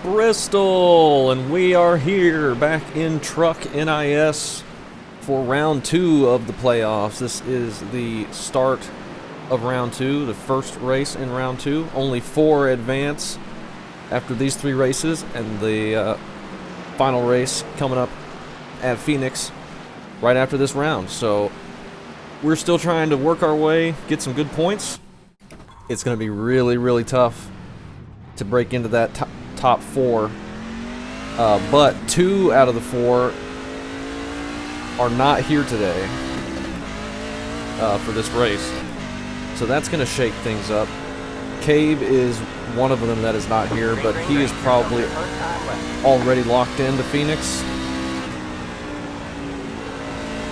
Bristol, and we are here back in Truck NIS for round 2 of the playoffs. This is the start of round 2, the first race in round 2. Only 4 advance after these 3 races, and the final race coming up at Phoenix right after this round. So we're still trying to work our way, get some good points. It's going to be really, really tough to break into that top 4. But 2 out of the 4 are not here today for this race. So that's going to shake things up. Cabe is one of them that is not here, but he is probably already locked into Phoenix.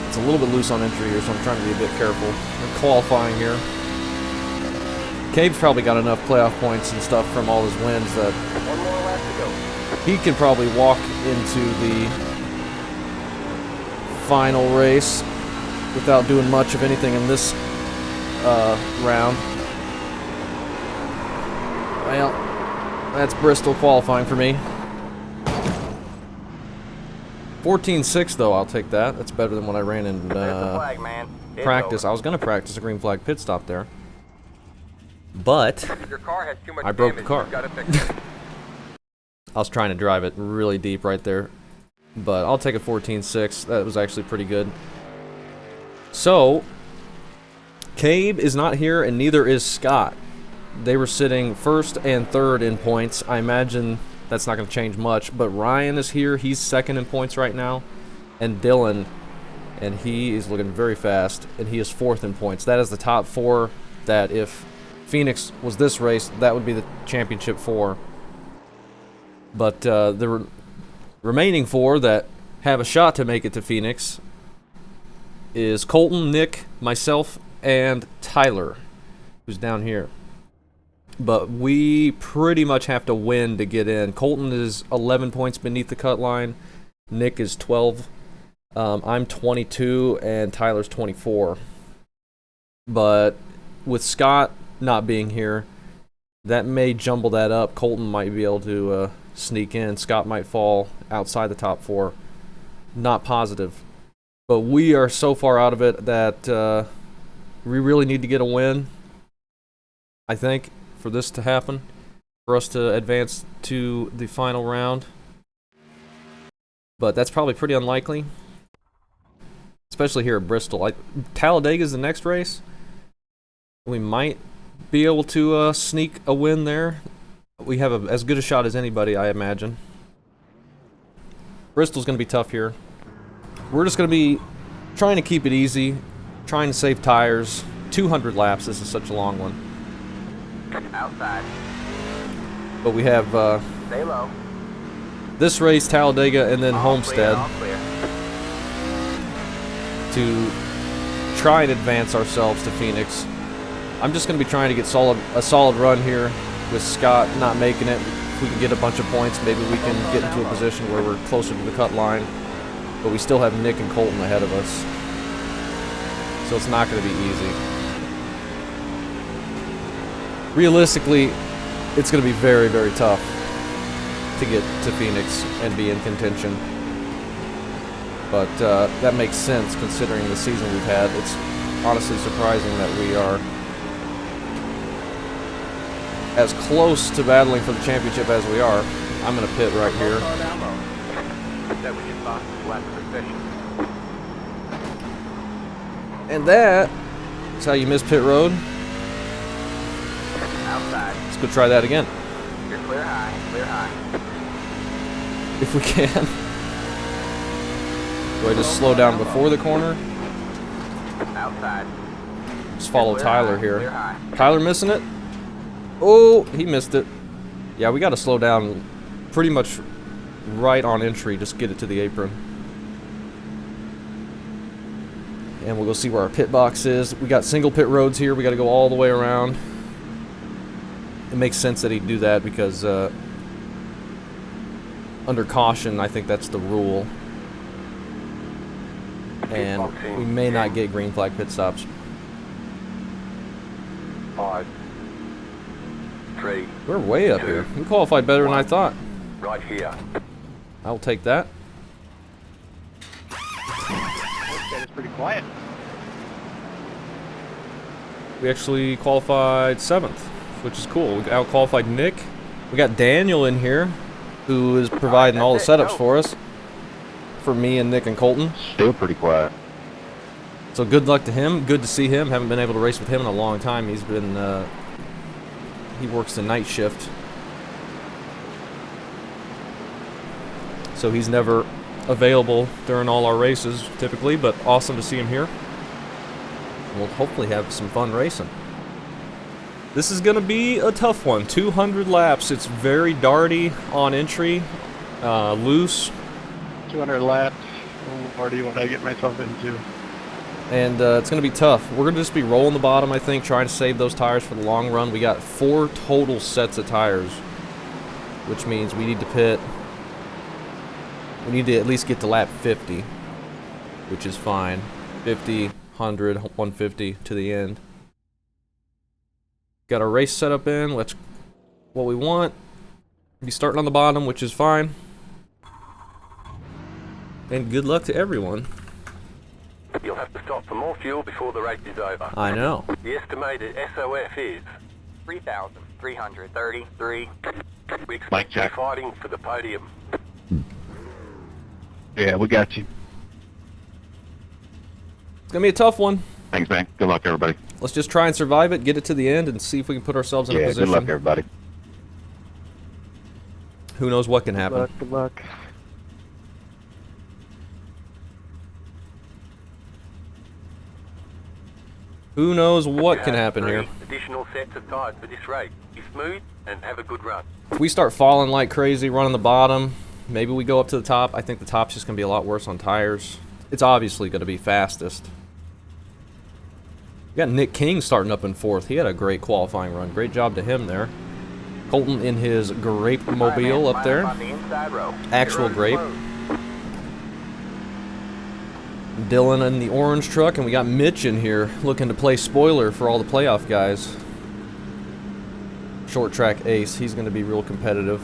It's a little bit loose on entry here, so I'm trying to be a bit careful. We're qualifying here. Cabe's probably got enough playoff points and stuff from all his wins that he can probably walk into the final race without doing much of anything in this round. Well, that's Bristol qualifying for me. 14.6 though, I'll take that. That's better than what I ran in practice. I was going to practice a green flag pit stop there, but your car has too much I broke the damage. car. I was trying to drive it really deep right there, but I'll take a 14.6. That was actually pretty good. So, Cabe is not here, and neither is Scott. They were sitting first and third in points. I imagine that's not going to change much, but Ryan is here. He's second in points right now, and Dylan, and he is looking very fast, and he is fourth in points. That is the top 4 that if Phoenix was this race, that would be the championship 4. But the remaining 4 that have a shot to make it to Phoenix is Colton, Nick, myself, and Tyler, who's down here. But we pretty much have to win to get in. Colton is 11 points beneath the cut line. Nick is 12. I'm 22, and Tyler's 24. But with Scott not being here, that may jumble that up. Colton might be able to sneak in. Scott might fall outside the top 4. Not positive. But we are so far out of it that we really need to get a win, I think, for this to happen, for us to advance to the final round. But that's probably pretty unlikely, especially here at Bristol. Talladega is the next race. We might be able to sneak a win there. We have as good a shot as anybody, I imagine. Bristol's going to be tough here. We're just going to be trying to keep it easy, trying to save tires. 200 laps, this is such a long one. Outside. But we have Stay low. this race, Talladega, and then All Homestead clear. to try and advance ourselves to Phoenix. I'm just going to be trying to get a solid run here with Scott not making it. If we can get a bunch of points, maybe we can get into a position where we're closer to the cut line. But we still have Nick and Colton ahead of us, so it's not going to be easy. Realistically, it's going to be very, very tough to get to Phoenix and be in contention. But that makes sense considering the season we've had. It's honestly surprising that we are as close to battling for the championship as we are. I'm going to pit right here. And that is how you miss pit road. Outside. Let's go try that again. You're clear high. Clear high. If we can. Do I just slow down before the corner? Outside. Just follow Clear Tyler high, here. clear high. Tyler missing it? Oh, he missed it. Yeah, we got to slow down pretty much right on entry. Just get it to the apron. And we'll go see where our pit box is. We got single pit roads here. We got to go all the way around. It makes sense that he'd do that because under caution, I think that's the rule. And we may not get green flag pit stops. 5, 3. We're way up here. We qualified better than I thought. right here. I'll take that. Okay, it's pretty quiet. We actually qualified 7th, which is cool. We out-qualified Nick. We got Daniel in here, who is providing all the setups for us. For me and Nick and Colton. Still pretty quiet. So good luck to him. Good to see him. Haven't been able to race with him in a long time. He's been, he works the night shift. So he's never available during all our races, typically, but awesome to see him here. We'll hopefully have some fun racing. This is going to be a tough one. 200 laps. It's very darty on entry, loose. 200 laps. Oh, Lordy, what I get myself into. And it's going to be tough. We're going to just be rolling the bottom, I think, trying to save those tires for the long run. We got 4 total sets of tires, which means we need to pit. We need to at least get to lap 50, which is fine. 50, 100, 150 to the end. Got our race setup in. That's what we want. Be starting on the bottom, which is fine. And good luck to everyone. You'll have to stop for more fuel before the race is over. I know. The estimated SOF is 3,333. we expect Mike to be check. fighting for the podium. Yeah, we got you. It's going to be a tough one. Thanks, man. Good luck, everybody. Let's just try and survive it, get it to the end, and see if we can put ourselves in a Yeah, position. good luck, everybody. Who knows what can happen. Good luck. Who knows what You can have happen 3 here. additional sets of tires for this race. Be smooth and have a good run. If we start falling like crazy, running the bottom, maybe we go up to the top. I think the top's just going to be a lot worse on tires. It's obviously going to be fastest. We got Nick King starting up in 4th. He had a great qualifying run. Great job to him there. Colton in his grape mobile up there. On the inside row. Actual grape. Dylan in the orange truck, and we got Mitch in here looking to play spoiler for all the playoff guys. Short track ace. He's going to be real competitive.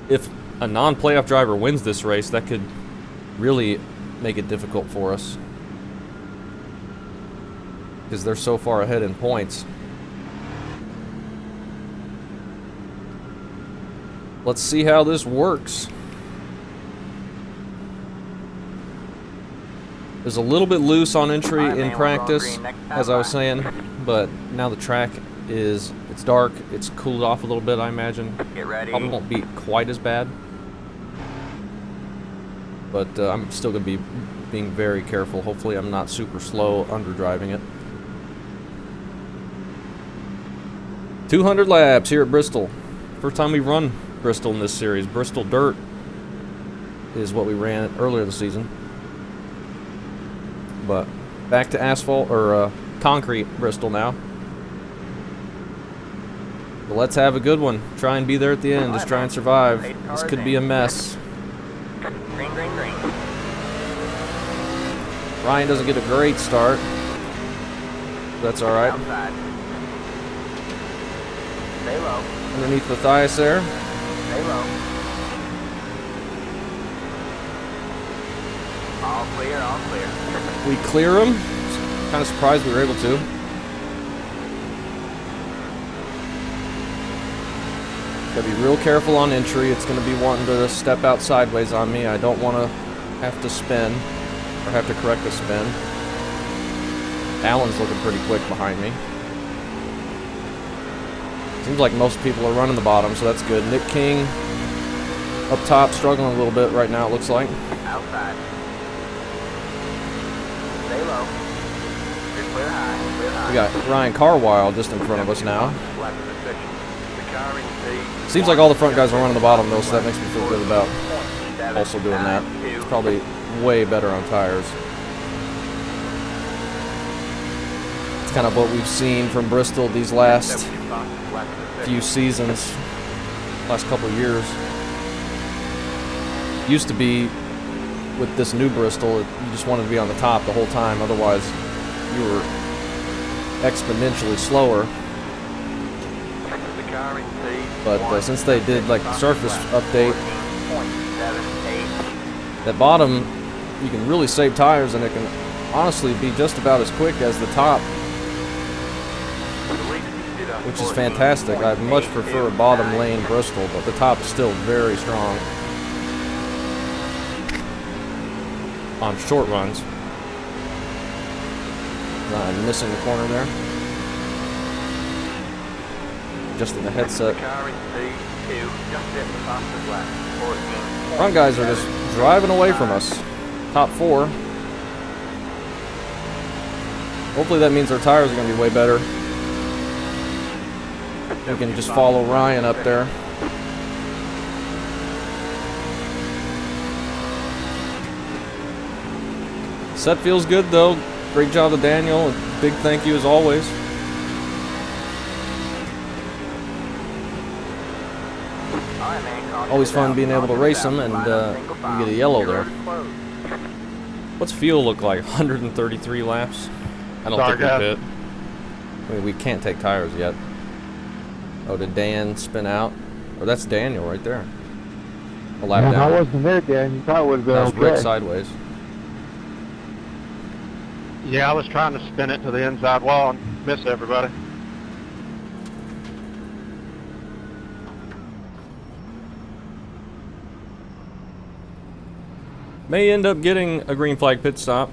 If a non-playoff driver wins this race, that could really make it difficult for us, because they're so far ahead in points. Let's see how this works. It was a little bit loose on entry in practice, as I was saying, but now the track is, it's dark, it's cooled off a little bit, I imagine. Get ready. Probably won't be quite as bad. But I'm still going to be being very careful. Hopefully I'm not super slow underdriving it. 200 laps here at Bristol. First time we run Bristol in this series. Bristol Dirt is what we ran earlier this season. But back to asphalt, or concrete Bristol now. But let's have a good one. Try and be there at the end. Just try and survive. This could be a mess. Green, green, green. Ryan doesn't get a great start. That's alright. Outside. Stay low. Underneath Matthias there. Stay low. All clear, all clear. We clear him. Kind of surprised we were able to. Gotta be real careful on entry. It's gonna be wanting to step out sideways on me. I don't want to have to spin or have to correct the spin. Alan's looking pretty quick behind me. Seems like most people are running the bottom, so that's good. Nick King up top, struggling a little bit right now, it looks like. Outside. Stay low. You're clear high, clear high. We got Ryan Carwile just in front of us now. Lap of the section. The car in P. Seems like all the front guys are running the bottom though, so that makes me feel good about also doing that. It's probably way better on tires. It's kind of what we've seen from Bristol these last few seasons, last couple of years. Used to be with this new Bristol, you just wanted to be on the top the whole time, otherwise you were exponentially slower. The car in P. But since they did like the surface update, 14.78. that bottom, you can really save tires, and it can honestly be just about as quick as the top, which is fantastic. I much prefer a bottom lane Bristol, but the top is still very strong on short runs. I'm missing the corner there. Just in the headset. Front guys are just driving away from us. Top 4. Hopefully that means our tires are going to be way better. We can just follow Ryan up there. Set feels good though. Great job to Daniel. Big thank you as always. Always fun being able to race them, and you get a yellow there. What's fuel look like? 133 laps? I don't think we pit. I mean, we can't take tires yet. Oh, did Dan spin out? Oh, that's Daniel right there. A lap down. I wasn't there, Dan. You probably would have been That was okay. Rick sideways. Yeah, I was trying to spin it to the inside wall and miss everybody. May end up getting a green flag pit stop,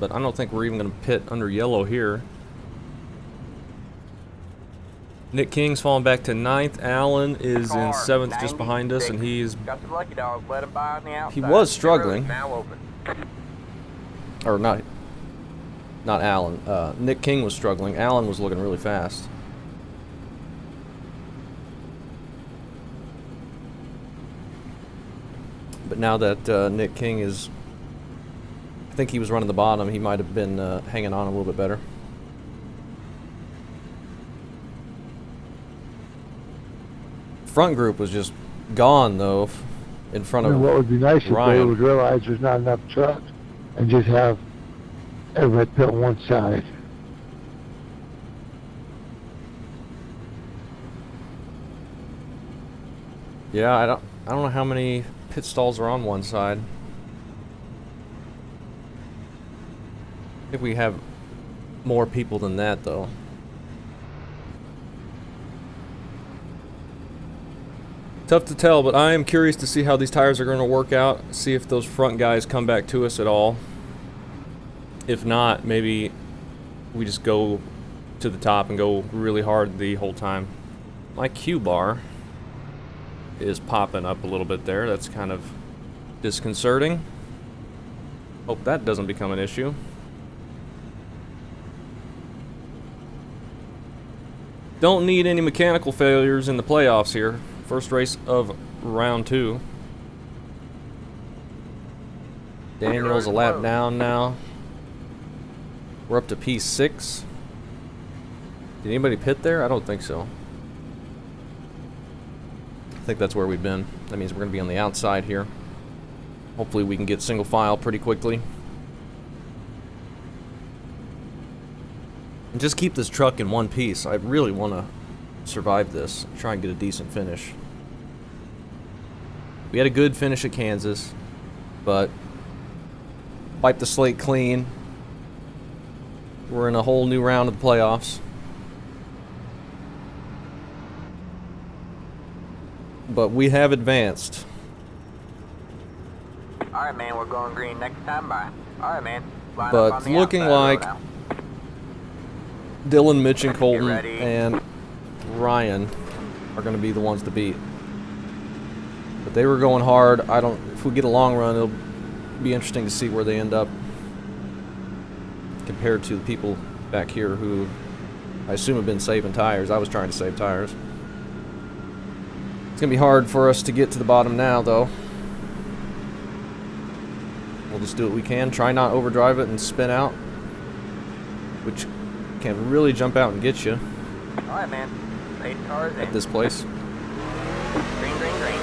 but I don't think we're even going to pit under yellow here. Nick King's falling back to 9th. Allen is in 7th, just behind us, and he was struggling. Or not Allen. Nick King was struggling. Allen was looking really fast. But now that Nick King is, I think he was running the bottom, he might have been hanging on a little bit better. Front group was just gone though, in front of what would be nice if they Ryan. would realize there's not enough trucks and just have everybody pit on one side. Yeah, I don't know how many pit stalls are on one side. I think we have more people than that though. Tough to tell, but I am curious to see how these tires are going to work out. See if those front guys come back to us at all. If not, maybe we just go to the top and go really hard the whole time. My Q bar is popping up a little bit there. That's kind of disconcerting. Hope that doesn't become an issue. Don't need any mechanical failures in the playoffs here. First race of round 2. Daniel's a lap down now. We're up to P6. Did anybody pit there? I don't think so. I think that's where we've been. That means we're going to be on the outside here. Hopefully we can get single file pretty quickly. And just keep this truck in one piece. I really want to survive this. Try and get a decent finish. We had a good finish at Kansas, but wipe the slate clean. We're in a whole new round of the playoffs. But we have advanced. Alright, man, we're going green next time. Bye. Alright, man. Line up But on the looking outside like row now. Dylan, Mitch, and Colton ready. and Ryan are going to be the ones to beat. But they were going hard. If we get a long run, it'll be interesting to see where they end up compared to the people back here who I assume have been saving tires. I was trying to save tires. It's going to be hard for us to get to the bottom now, though. We'll just do what we can. Try not overdrive it and spin out, which can really jump out and get you Alright, man. 8 cars in. at this place. Green, green, green.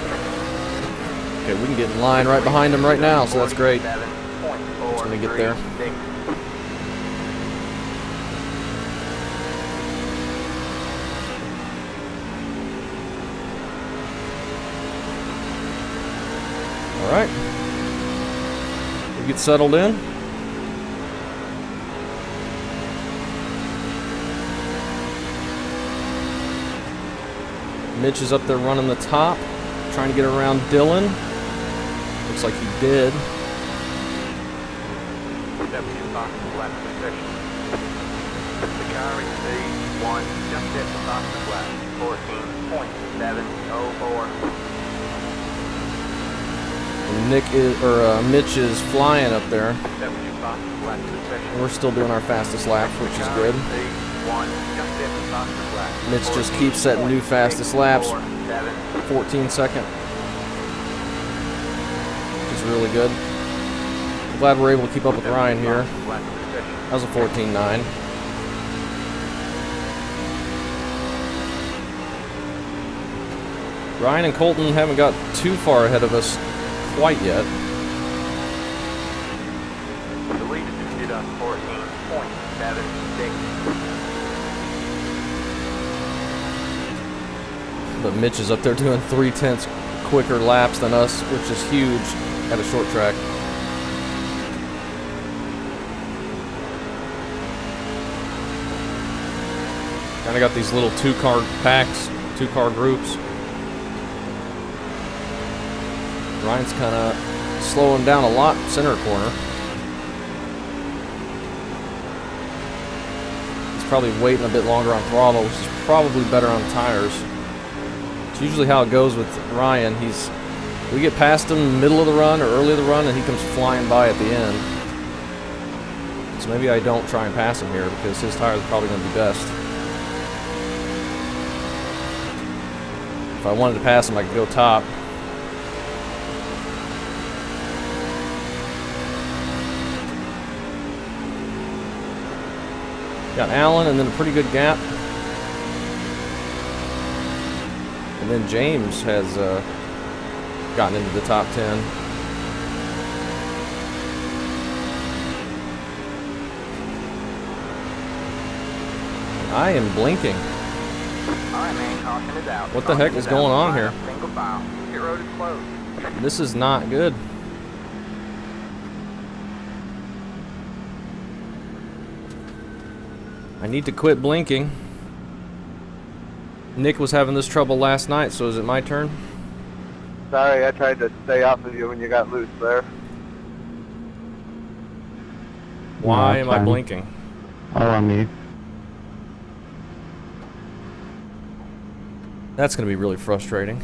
Okay, we can get in line right behind them right now, so that's great. 47.436. Just gonna get there. Alright. We get settled in. Mitch is up there running the top, trying to get around Dylan. Looks like he did. 75 flat position. The car is C1, just at the top of the flat. 14.704. Mitch is flying up there. 75 flat position. We're still doing our fastest lap, which is good. Mitch just keeps setting new fastest laps. 14 second. Which is really good. I'm glad we're able to keep up with Ryan here. That was a 14.9. Ryan and Colton haven't got too far ahead of us quite yet. The lead is did on 14.76. But Mitch is up there doing 3/10 quicker laps than us, which is huge at a short track. Kind of got these little two-car packs, two-car groups. Ryan's kind of slowing down a lot center corner. He's probably waiting a bit longer on throttle, which is probably better on tires. It's usually how it goes with Ryan. We get past him middle of the run or early of the run, and he comes flying by at the end. So maybe I don't try and pass him here because his tires are probably going to be best. If I wanted to pass him, I could go top. Got Allen and then a pretty good gap. And then James has gotten into the top 10. And I am blinking. Alright, man, caution is out. What the heck is going on here? Single file. Pit road is closed. This is not good. I need to quit blinking. Nick was having this trouble last night, so is it my turn? Sorry, I tried to stay off of you when you got loose there. Why No, am I fine. blinking? All on me. That's going to be really frustrating.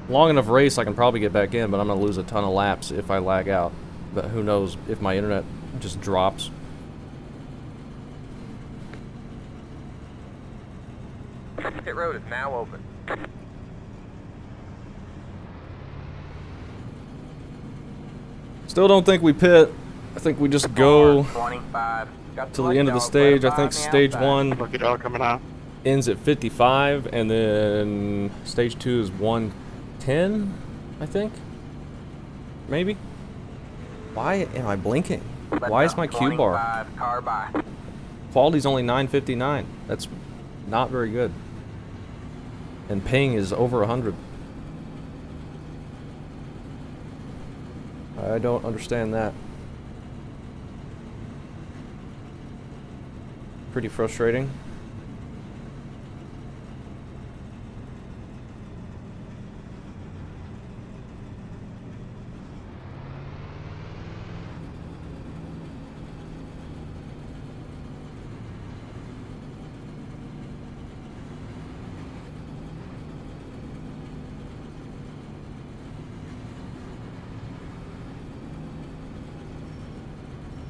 Long enough race, I can probably get back in, but I'm going to lose a ton of laps if I lag out. But who knows if my internet just drops. Pit road is now open. Still don't think we pit. I think we just go 25. Got to the end of the stage. I think stage 1 Lucky dog coming out. ends at 55, and then stage 2 is 110, I think. Maybe. Why am I blinking? Why is my Q bar? Car by. Quality's only 959. That's not very good. And ping is over 100. I don't understand that. Pretty frustrating.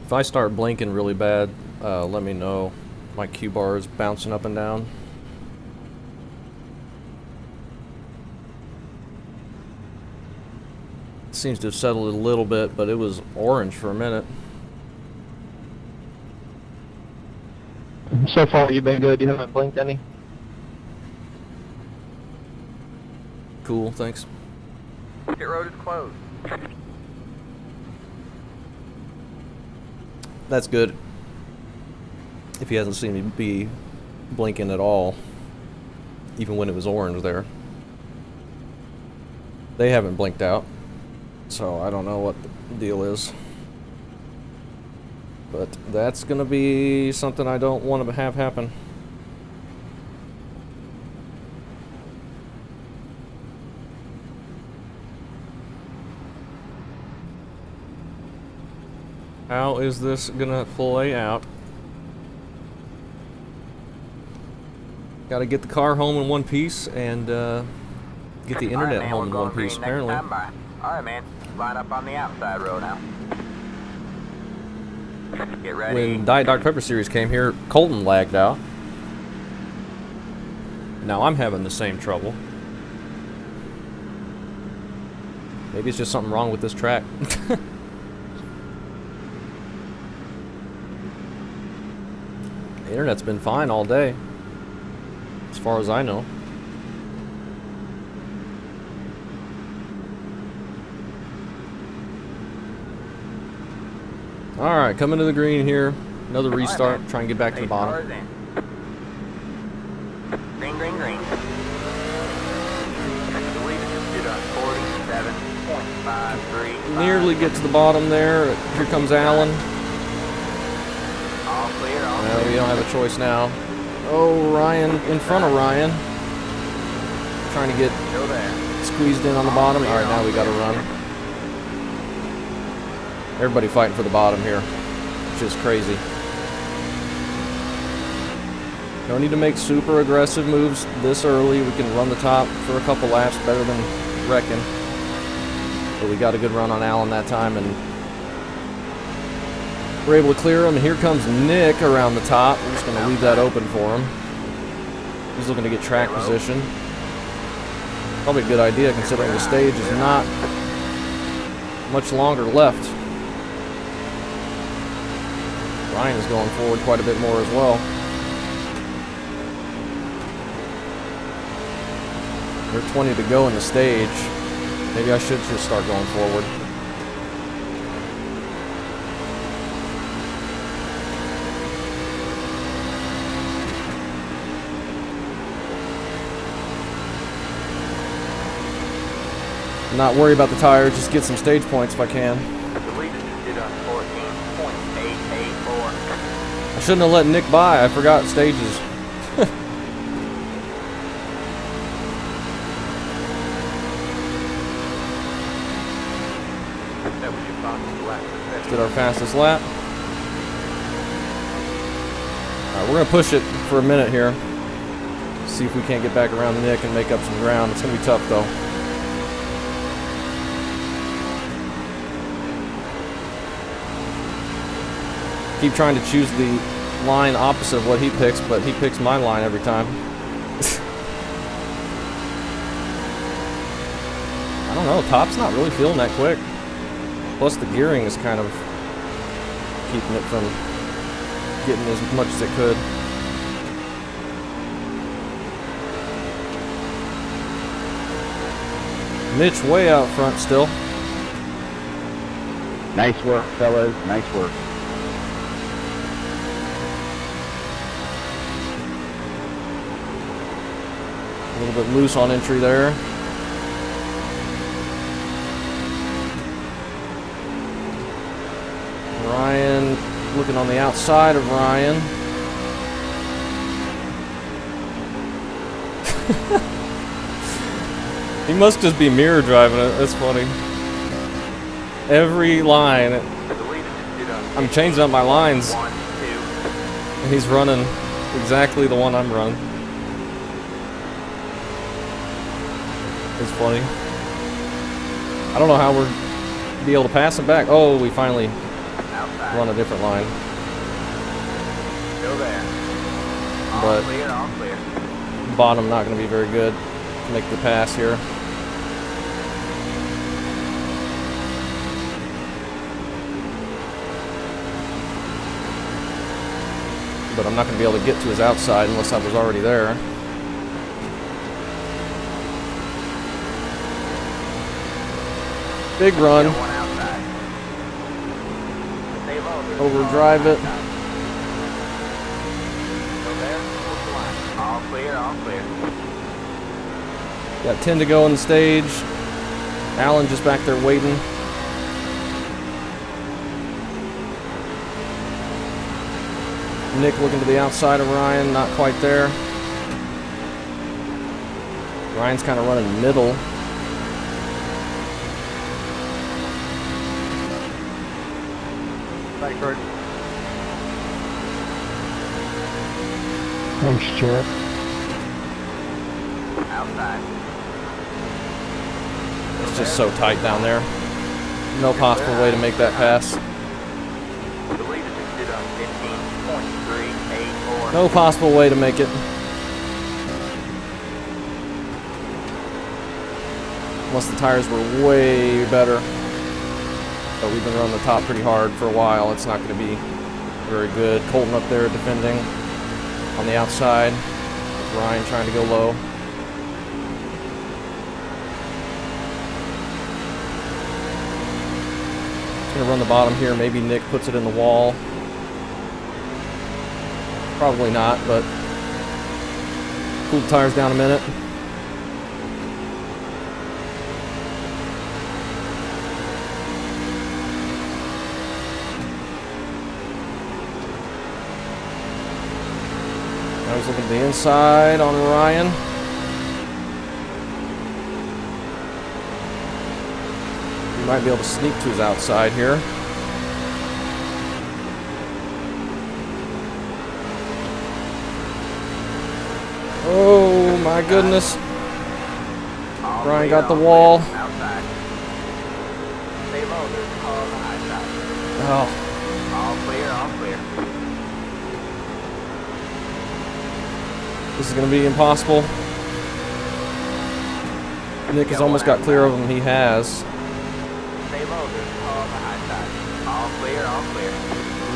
If I start blinking really bad, let me know. My Q bar is bouncing up and down. It seems to have settled a little bit, but it was orange for a minute. So far, you've been good. You haven't blinked any. Cool, thanks. Pit road is closed. That's good. If he hasn't seen me be blinking at all, even when it was orange there. They haven't blinked out. So I don't know what the deal is. But that's gonna be something I don't want to have happen. How is this gonna play out? Gotta get the car home in one piece and get the internet home in one piece, apparently. Alright, man. Line up on the outside road now. Get ready. When Diet Dr. Pepper Series came here, Colton lagged out. Now I'm having the same trouble. Maybe it's just something wrong with this track. The internet's been fine all day, as far as I know. Alright, coming to the green here. Another restart, try and get back to the bottom. Green, green, green. I believe it just did on 47.53. Nearly get to the bottom there. Here comes Alan. All clear, all No, clear. we don't have a choice now. Oh, Ryan, in front of Ryan. Trying to get Still there. squeezed in on the bottom. Alright, now we gotta run. Everybody fighting for the bottom here, which is crazy. Don't need to make super aggressive moves this early. We can run the top for a couple laps better than wrecking. But we got a good run on Alan that time, and we're able to clear him. And here comes Nick around the top. We're just going to leave that open for him. He's looking to get track position. Probably a good idea considering the stage is not much longer left. Ryan is going forward quite a bit more as well. There's 20 to go in the stage. Maybe I should just start going forward. Not worry about the tire, just get some stage points if I can. I believe it just did on 14.884. I shouldn't have let Nick by, I forgot stages. That was your fastest lap. Did our fastest lap. Alright, we're gonna push it for a minute here. See if we can't get back around Nick and make up some ground. It's gonna be tough though. Keep trying to choose the line opposite of what he picks, but he picks my line every time. I don't know, top's not really feeling that quick. Plus the gearing is kind of keeping it from getting as much as it could. Mitch way out front still. Nice work, fellas. Nice work. A little bit loose on entry there. Ryan looking on the outside of Ryan. He must just be mirror driving it. That's funny. Every line, I believe it just did on I'm changing up my lines, 1, 2. and he's running exactly the one I'm running. It's funny. I don't know how we're be able to pass him back. Oh, we finally Outside. run a different line. Still there. All But clear, all clear. bottom not going to be very good to make the pass here. But I'm not going to be able to get to his outside unless I was already there. Big run. Got one outside. Stay low. There's Overdrive it. Still there. What's the line? All clear, all clear. Got 10 to go on the stage. Alan just back there waiting. Nick looking to the outside of Ryan, not quite there. Ryan's kind of running middle. Thanks, Rick. Thanks, Chip. Outside. It's just so tight down there. No possible way to make that pass. The lead is ended up 15.384. No possible way to make it. Unless the tires were way better. But we've been running the top pretty hard for a while. It's not going to be very good. Colton up there defending on the outside. With Ryan trying to go low. Going to run the bottom here. Maybe Nick puts it in the wall. Probably not, but cool the tires down a minute. I was looking at the inside on Ryan. He might be able to sneak to his outside here. Oh my goodness. Ryan got the wall. Outside. Stay low, there's a car on the high side. Oh, All clear, all clear. this is going to be impossible. Nick has almost got clear of him. He has. Stay low, there's a car on the high side. All clear, all clear.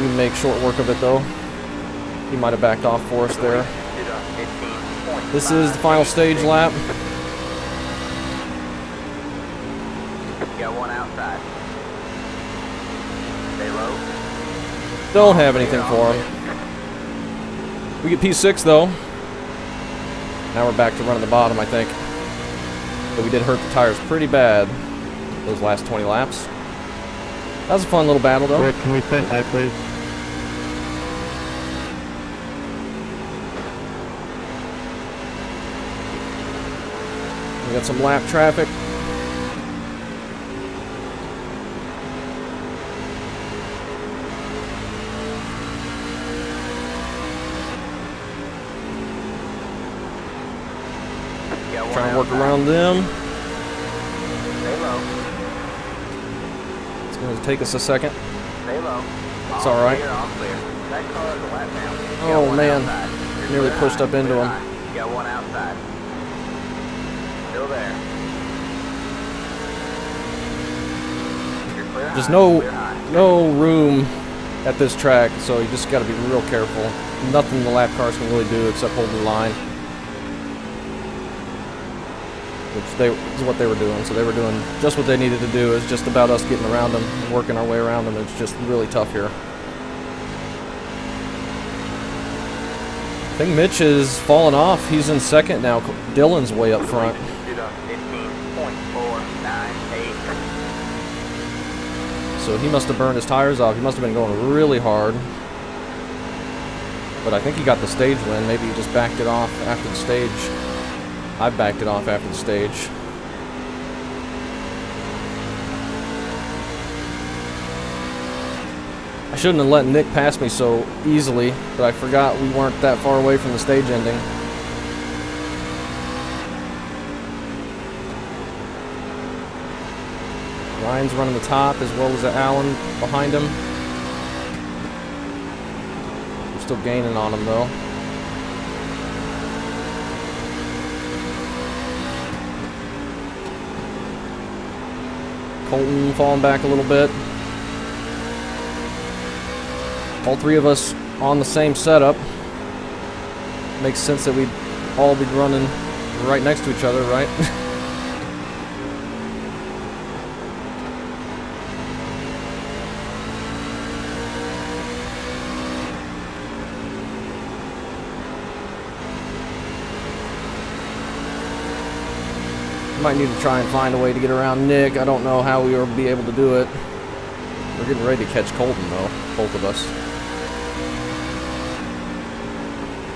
We make short work of it though. He might have backed off for us there. Ended up 15.5. This is the final stage lap. Got one outside. Stay low. Don't have anything for him. We get P6 though. Now we're back to running the bottom, I think. But we did hurt the tires pretty bad those last 20 laps. That was a fun little battle though. Rick, can we say hi, please? We got some lap traffic. Got one Trying to work outside. around them. Stay low. It's going to take us a second. Stay low. It's all right. Clear, all clear. That car is a lap down. Oh, Got one man. outside. You're Nearly clear pushed high, up into clear him. high. Got one outside. Still there. You're clear There's high, no clear high. no room at this track, so you just got to be real careful. Nothing the lap cars can really do except hold the line. Which is what they were doing. So they were doing just what they needed to do. It's just about us getting around them and working our way around them. It's just really tough here. I think Mitch is fallen off. He's in second now. Dylan's way up front. Ended up 15.498. So he must have burned his tires off. He must have been going really hard. But I think he got the stage win. Maybe he just backed it off after the stage. I backed it off after the stage. I shouldn't have let Nick pass me so easily, but I forgot we weren't that far away from the stage ending. Ryan's running the top as well as Allen behind him. We're still gaining on him though. Colton falling back a little bit. All three of us on the same setup. Makes sense that we'd all be running right next to each other, right? Might need to try and find a way to get around Nick. I don't know how we will be able to do it. We're getting ready to catch Colton though, both of us.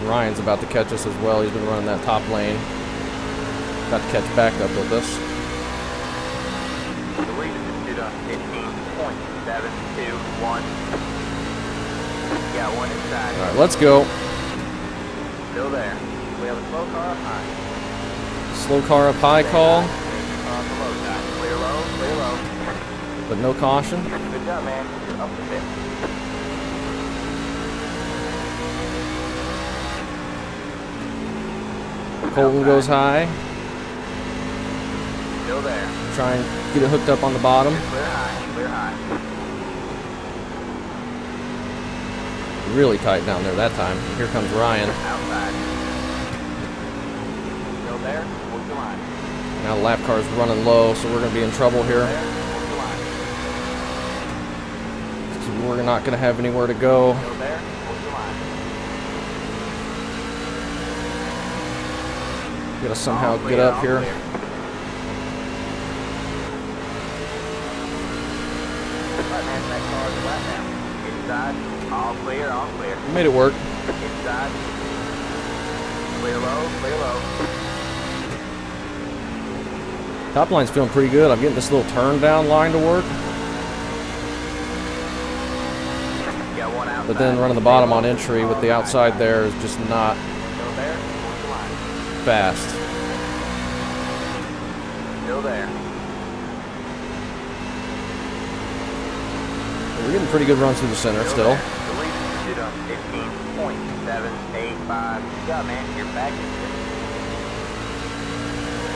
Ryan's about to catch us as well. He's been running that top lane. About to catch back up with us. The lead is to 15.721. Got one inside. All right, let's go. Still there. We have a slow car up high. Slow car up high call, On the low side. Clear low, clear low. but no caution. Good job, man. You're up the pit. Colton goes high. Still there. Try and get it hooked up on the bottom. Clear high, clear high. Really tight down there that time. Here comes Ryan. Outside. Still there. Hold the line. Now the lap car's running low, so we're going to be in trouble here. There. Hold the line. 'Cause we're not going to have anywhere to go. Still there. Hold the line. Got to somehow All get clear, up all here. clear. Alright, man. That car's flat now. Inside. All clear, all clear. We made it work. Inside. Clear low, clear low. Top line's feeling pretty good. I'm getting this little turn down line to work. Got one outside. But then running the bottom on entry with the outside there is just not Still there. Hold the line. fast. Still there. We're getting pretty good runs through the center still. The lead is to 15.785. Good job, man. You're back in fifth.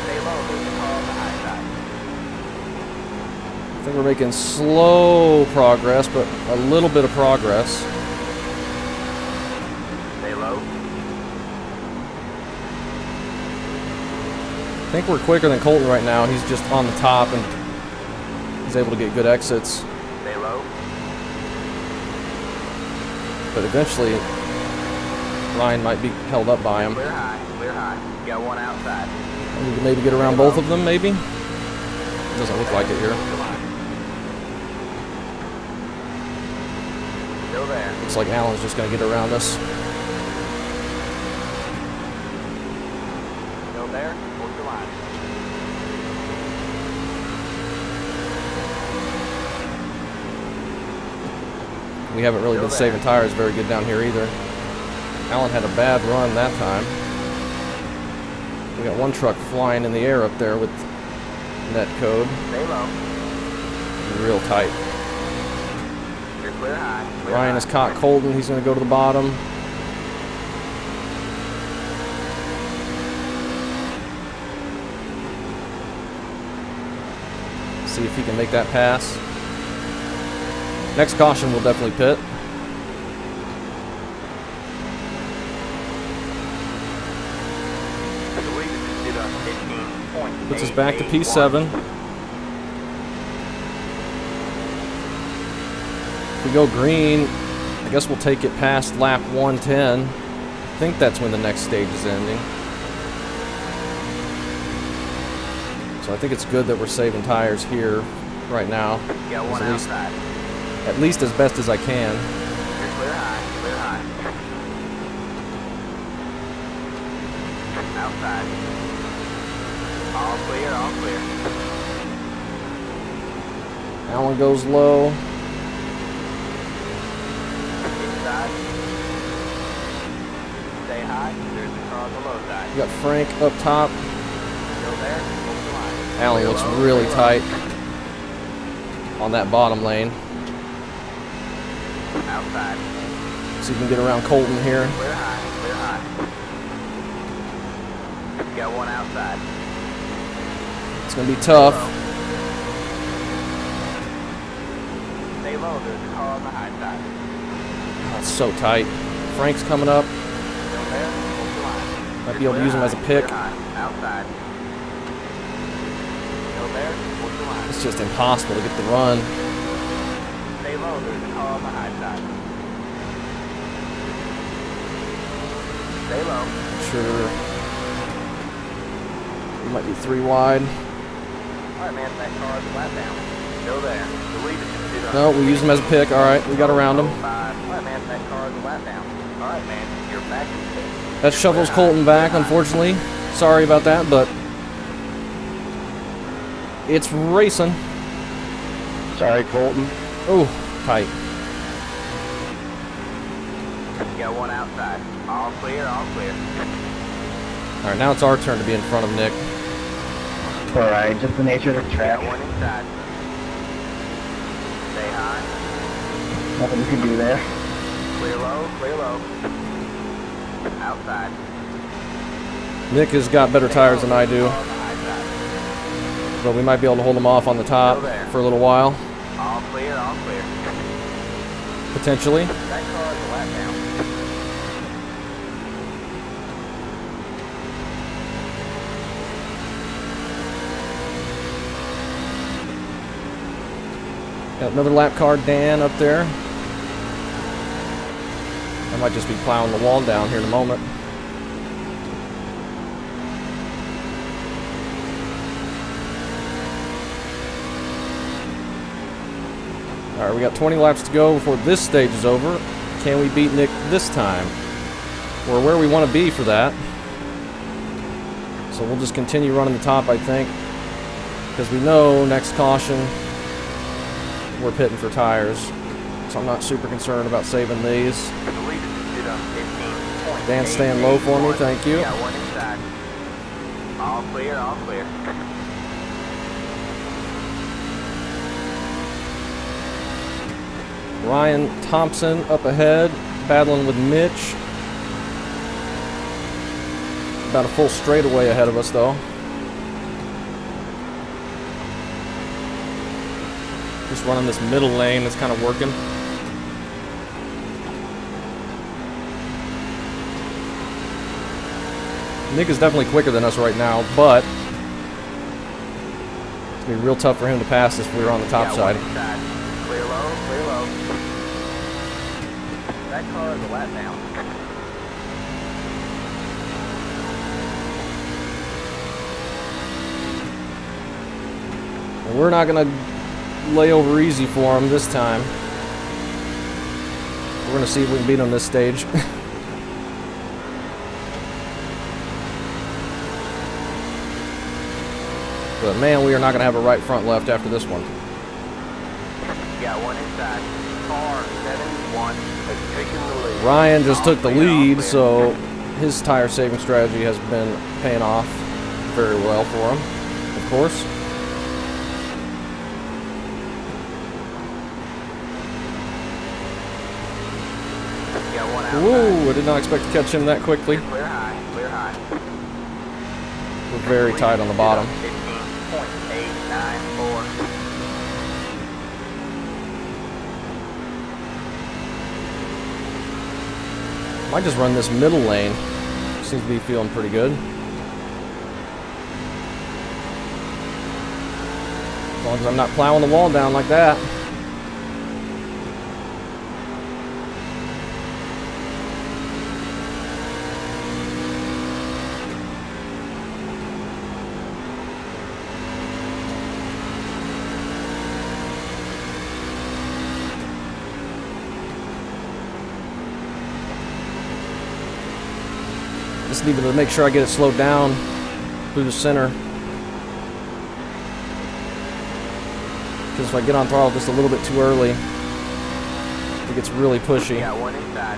Stay low. There's a car on the high side. I think we're making slow progress, but a little bit of progress. Stay low. I think we're quicker than Colton right now. He's just on the top and he's able to get good exits. Stay low. But eventually, Ryan might be held up by him. Clear high. Clear high. Got one outside. We can maybe get around both of them, maybe? Doesn't look like it here. Still there. Looks like Alan's just going to get around us. Still there. Hold the line. We haven't really been saving tires very good down here either. Alan had a bad run that time. We got one truck flying in the air up there with net code. Stay low. Real tight. You're clear high. Clear Ryan high. has caught Colton. He's going to go to the bottom. See if he can make that pass. Next caution, we'll definitely pit. The lead is to 15.881. Puts us back to P7. If we go green, I guess we'll take it past lap 110. I think that's when the next stage is ending. So I think it's good that we're saving tires here right now. Got one At least- outside. At least as best as I can. You're clear high. Clear high. Outside. All clear. All clear. Alan goes low. Inside. Stay high. There's a car on the low side. We got Frank up top. Still there. Hold the line. Alan Clear looks low, really clear low. tight on that bottom lane. Outside. So you can get around Colton here. Clear high. Clear high. Got one outside. It's going to be tough. Stay low. There's a car on the high side. Oh, it's so tight. Frank's coming up. Still there. Hold the line. Might be able to use him as a pick. Clear high. Outside. Still there. Hold the line. It's just impossible to get the run. Stay low. There's a car on the high side. Stay low. Sure. We might be 3 wide. Alright, man. That car is flat down. Still there. The lead is just No, we use him as a pick. All right, we got around him. Alright, man. That car is flat down. Alright, man. You're back in fifth. That shovels Colton back, unfortunately. Sorry about that, but it's racing. Sorry, Colton. Oh, tight. Got one outside. All clear, all clear. All right, now it's our turn to be in front of Nick. Alright, just the nature of the track. Got one inside. Stay high. Nothing you can do there. Clear low, clear low. Outside. Nick has got better tires than I do, All on the high side. but we might be able to hold him off on the top for a little while, All clear, all clear. potentially. That car is a lap down. Got another lap car, Dan, up there. I might just be plowing the wall down here in a moment. Alright, we got 20 laps to go before this stage is over. Can we beat Nick this time? We're where we want to be for that. So we'll just continue running the top, I think. Because we know next caution we're pitting for tires. So I'm not super concerned about saving these. The lead is at 15.8. Dan, stand low for me, thank you. Got one inside. All clear, all clear. Ryan Thompson up ahead, battling with Mitch. About a full straightaway ahead of us, though. Just running this middle lane, it's kind of working. Nick is definitely quicker than us right now, but it's gonna be real tough for him to pass if we were on the top Got side. one inside. Clear low, clear low. That car is a lap down. And we're not gonna lay over easy for him this time. We're gonna see if we can beat him this stage. But man, we are not gonna have a right front left after this one. Got one inside. Car 71 has taken the lead. Ryan just took the All clear, all lead, clear. so his tire saving strategy has been paying off very well for him, of course. Got one outside. Whoa, I did not expect to catch him that quickly. Clear high, clear high. We're very tight on the bottom. 15.894. Might just run this middle lane. Seems to be feeling pretty good. As long as I'm not plowing the wall down like that. Just need to make sure I get it slowed down through the center. Because if I get on throttle just a little bit too early, it gets really pushy. Got one inside.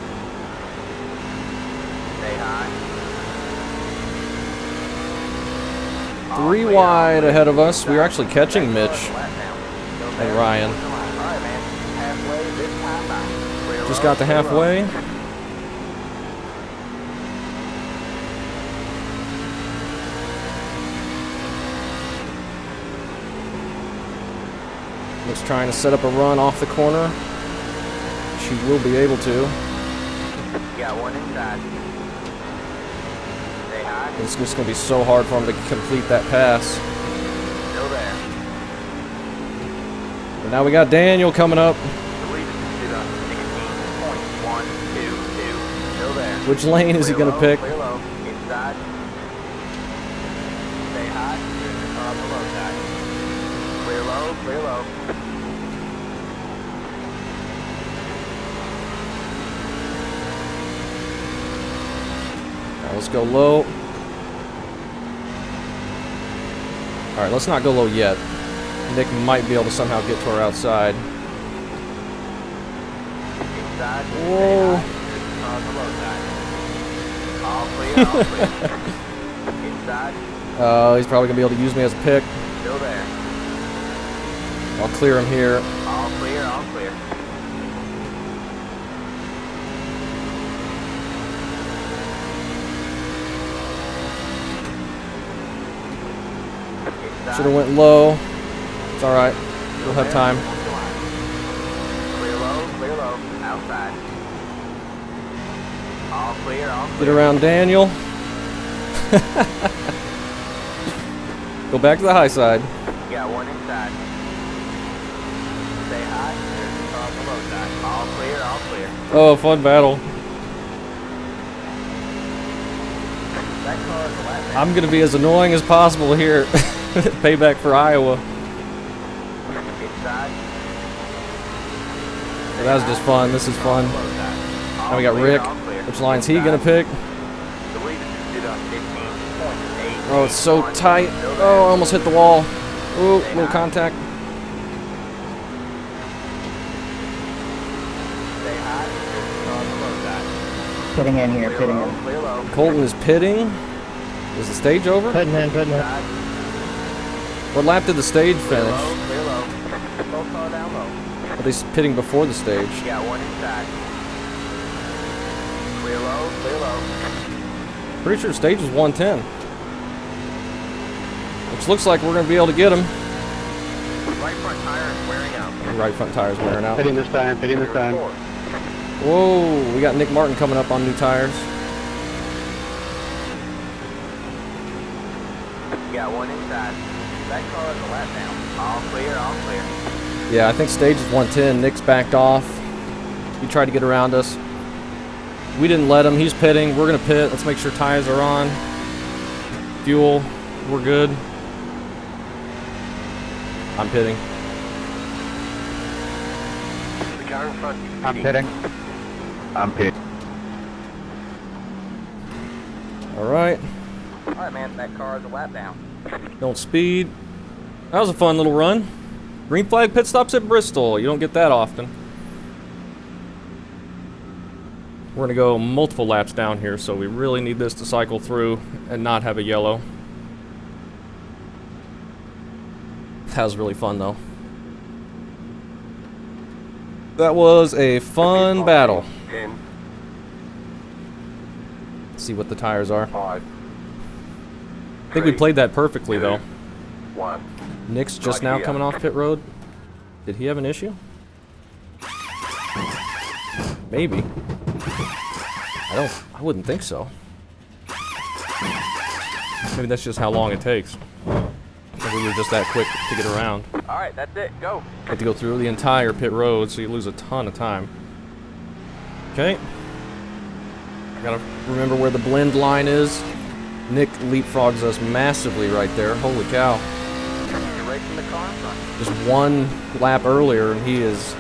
Stay high. All 3 clear, wide all clear. ahead of us. We are actually catching That Mitch car's a lap down. Go and there. Ryan. All right, man. Halfway this time by. Clear Just low, got to clear low. halfway. Nick's trying to set up a run off the corner. She will be able to. Got one inside. Stay high. It's just going to be so hard for him to complete that pass. Still there. But now we got Daniel coming up. The lead is at 16.122. Still there. Which lane is he Clear going to low, pick? Clear low. Inside. Stay high. There's the car on the low side. Clear low. Clear low. Alright, let's go low. Alright, let's not go low yet. Nick might be able to somehow get to our outside. Inside. Whoa. On the low side. All clear, all clear. Inside. He's probably going to be able to use me as a pick. Still there. I'll clear him here. All clear, all clear. Should have went low. It's alright. We'll have time. Clear low, outside. All clear, all clear. Get around Daniel. Go back to the high side. Got one inside. Say hi. There's the car on the low side. All clear, all clear. Oh, fun battle. That car is a lap down. I'm going to be as annoying as possible here. Payback for Iowa. Inside. But that was just fun. This is fun. Now we got Rick. Which line's he going to pick? Oh, it's so tight. Oh, I almost hit the wall. Ooh, little contact. Pitting in here, pitting in. Colton is pitting. Is the stage over? Putting in. What lap did the stage finish? Clear low. Both car down low. Are they pitting before the stage? Got one inside. Clear low. Pretty sure stage was 110. Which looks like we're going to be able to get him. Right front tire is wearing out. Right front tire's wearing out. Pitting this time. Whoa, we got Nick Martin coming up on new tires. Got one inside. That car is a lap down. All clear, all clear. Yeah, I think stage is 110. Nick's backed off. He tried to get around us. We didn't let him. He's pitting. We're going to pit. Let's make sure tires are on. Fuel. We're good. I'm pitting. The car in front. I'm pitting. I'm pitting. Alright. Alright, man, that car is a lap down. Don't speed. That was a fun little run. Green flag pit stops at Bristol. You don't get that often. We're going to go multiple laps down here, so we really need this to cycle through and not have a yellow. That was really fun, though. That was a fun battle. 10, Let's see what the tires are. 5, I think we played that perfectly, though. 1. Nick's just now coming off pit road. Did he have an issue? Maybe. I wouldn't think so. Maybe that's just how long it takes. Maybe we were just that quick to get around. Alright, that's it. Go. Have to go through the entire pit road, so you lose a ton of time. Okay. Gotta remember where the blend line is. Nick leapfrogs us massively right there. Holy cow. You're racing the car in front. Just one lap earlier, and he is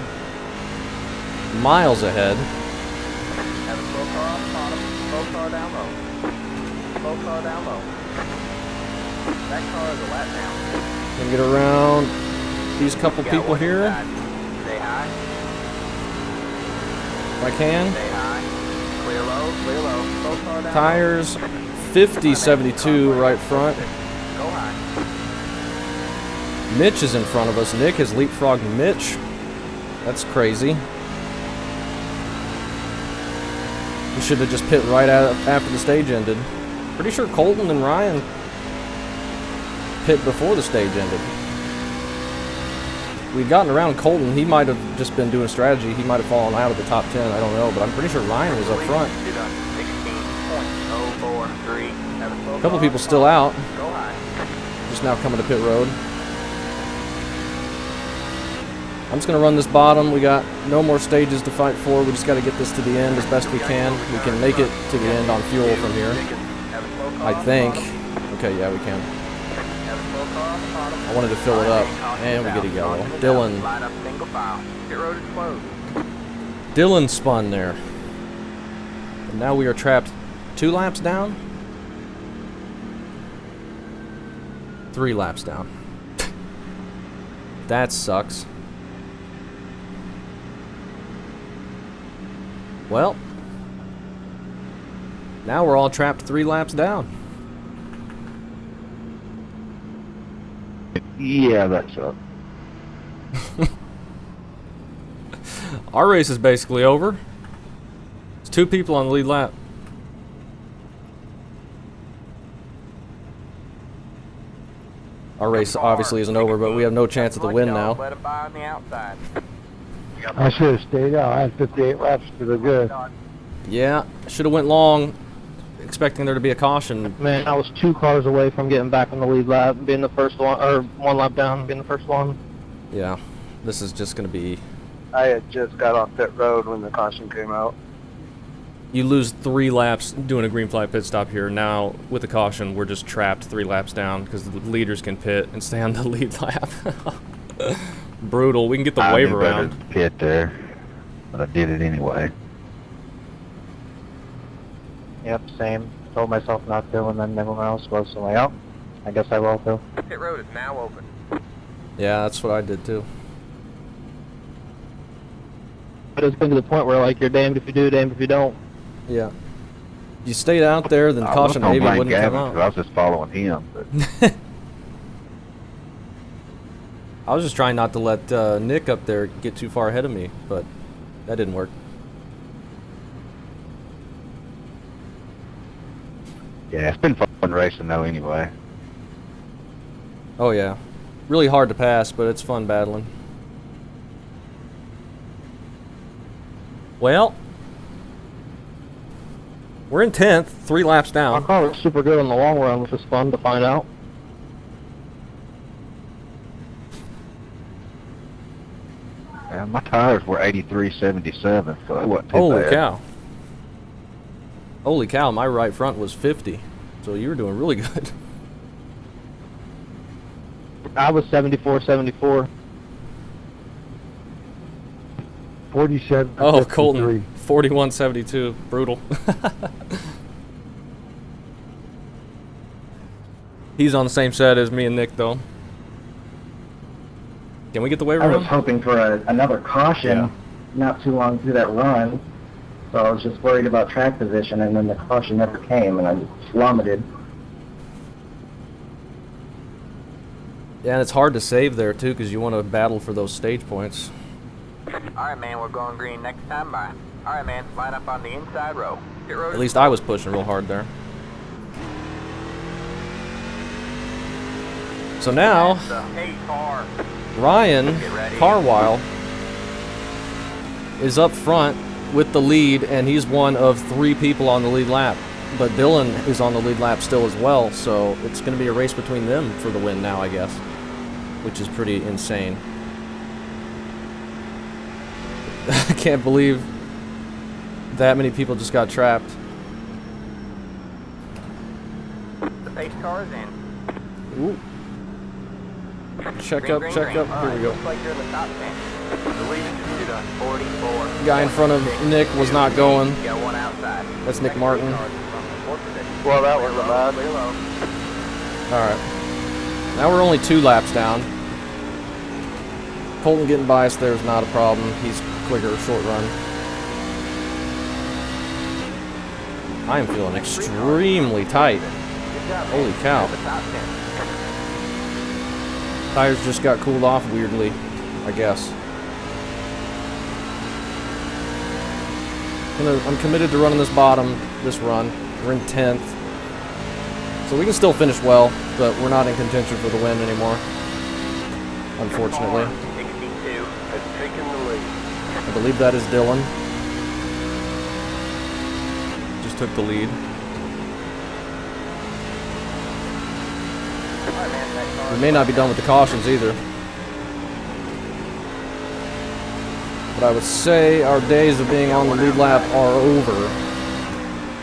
miles ahead. Have a slow car on the bottom. Slow car down low. Slow car down low. That car is a lap down. Can get around these couple people here Stay high. if I can. Stay high. Clear low. Slow car down Tires 50-72 right front. Go high. Mitch is in front of us. Nick has leapfrogged Mitch. That's crazy. We should have just pit right out after the stage ended. Pretty sure Colton and Ryan pit before the stage ended. We'd gotten around Colton. He might have just been doing strategy. He might have fallen out of the top 10. I don't know, but I'm pretty sure Ryan was up front. 16.043. Have a slow A couple car people still out. Go high. Just now coming to pit road. I'm just going to run this bottom. We got no more stages to fight for. We just got to get this to the end as best we can. We can make it to the end on fuel from here. Have a slow car I on the think. bottom. Okay, yeah, we can. Have a slow car on the bottom. I wanted to fill it up. And we get a yellow. Dylan. Line up single file. Pit road is closed. Dylan spun there. And now we are trapped 2 laps down? 3 laps down. That sucks. Well, now we're all trapped 3 laps down. Yeah, that's up. Our race is basically over. It's 2 people on the lead lap. Our race obviously isn't over, but we have no chance at the win now. Let it by on the outside. I should have stayed out. I had 58 laps to the good. Yeah, should have went long, expecting there to be a caution. Man, I was 2 cars away from getting back on the lead lap, being the first one, or 1 lap down, being the first one. Yeah, this is just going to be... I had just got off pit road when the caution came out. You lose 3 laps doing a green flag pit stop here. Now, with the caution, we're just trapped 3 laps down because the leaders can pit and stay on the lead lap. Brutal. We can get the wave around. Pit there, but I did it anyway. Yep, same. Told myself not to, and then everyone else was, so like, oh, I guess I will too. Pit road is now open. Yeah, that's what I did too. But it's been to the point where, like, you're damned if you do, damned if you don't. Yeah. If you stayed out there, then caution maybe wouldn't come out. I was just following him. But I was just trying not to let Nick up there get too far ahead of me, but that didn't work. yeah, it's been fun racing though anyway. Oh yeah. Really hard to pass, but it's fun battling. Well, we're in 10th, 3 laps My down. car was super good on the long run, which was fun to find out. Yeah, my tires were 83.77, so it wasn't too Holy bad. cow. Holy cow, my right front was 50. So you were doing really good. I was 74, 74. 47. Oh, 53. Colton, 41.72. Brutal. He's on the same set as me and Nick, though. Can we get the wave I was around? hoping for another caution Yeah. not too long through that run, so I was just worried about track position, and then the caution never came, and I just plummeted. Yeah, and it's hard to save there, too, because you want to battle for those stage points. Alright, man, we're going green next time by. Alright, man, line up on the inside row. Pit road At least I was pushing real hard there. So now, Hey, car. Ryan Carwile is up front with the lead, and he's one of 3 people on the lead lap. But Dylan is on the lead lap still as well, so it's going to be a race between them for the win now, I guess. Which is pretty insane. I can't believe that many people just got trapped. The pace car is in. Ooh. Check Green, up, green, check green. up. Alright, Here we go. looks like you're in the top 10. The lead is just on 44. Guy in front of Nick was not going. You got one outside. That's Nick Martin. Well, that wasn't bad. Alright. Now we're only 2 laps down. Colton getting biased there is not a problem. He's quicker, short run. I am feeling extremely tight. Holy cow. Tires just got cooled off weirdly, I guess. I'm committed to running this run. We're in 10th. So we can still finish well, but we're not in contention for the win anymore. Unfortunately. 62. Has taken the lead. I believe that is Dylan. Just took the lead. Alright, man, that car We may not be done with the cautions either. But I would say our days of being on the lead lap are over.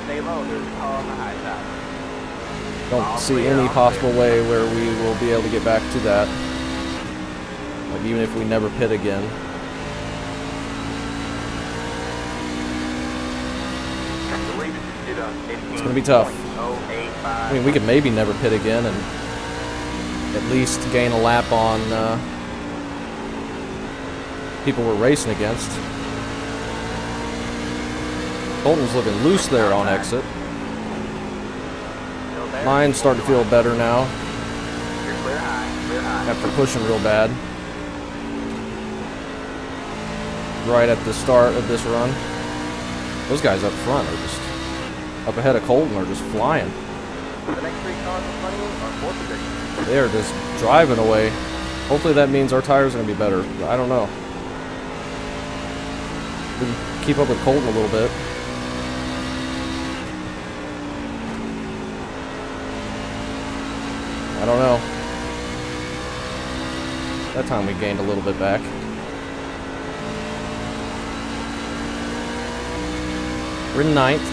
Stay low, there's a car on the high side. Don't see any possible way where we will be able to get back to that. Like even if we never pit again. The lead is just on It's gonna be tough. 15.085. I mean, we could maybe never pit again and at least gain a lap on people we're racing against. Colton's looking loose there on exit. Still there. Mine's starting to feel better now You're clear high, clear high. after pushing real bad. Right at the start of this run. Those guys up front are just, up ahead of Colton, are just flying. The next 3 cars in front of you are 4th position. They are just driving away. Hopefully that means our tires are going to be better. I don't know. We can keep up with Colton a little bit. I don't know. That time we gained a little bit back. We're in 9th.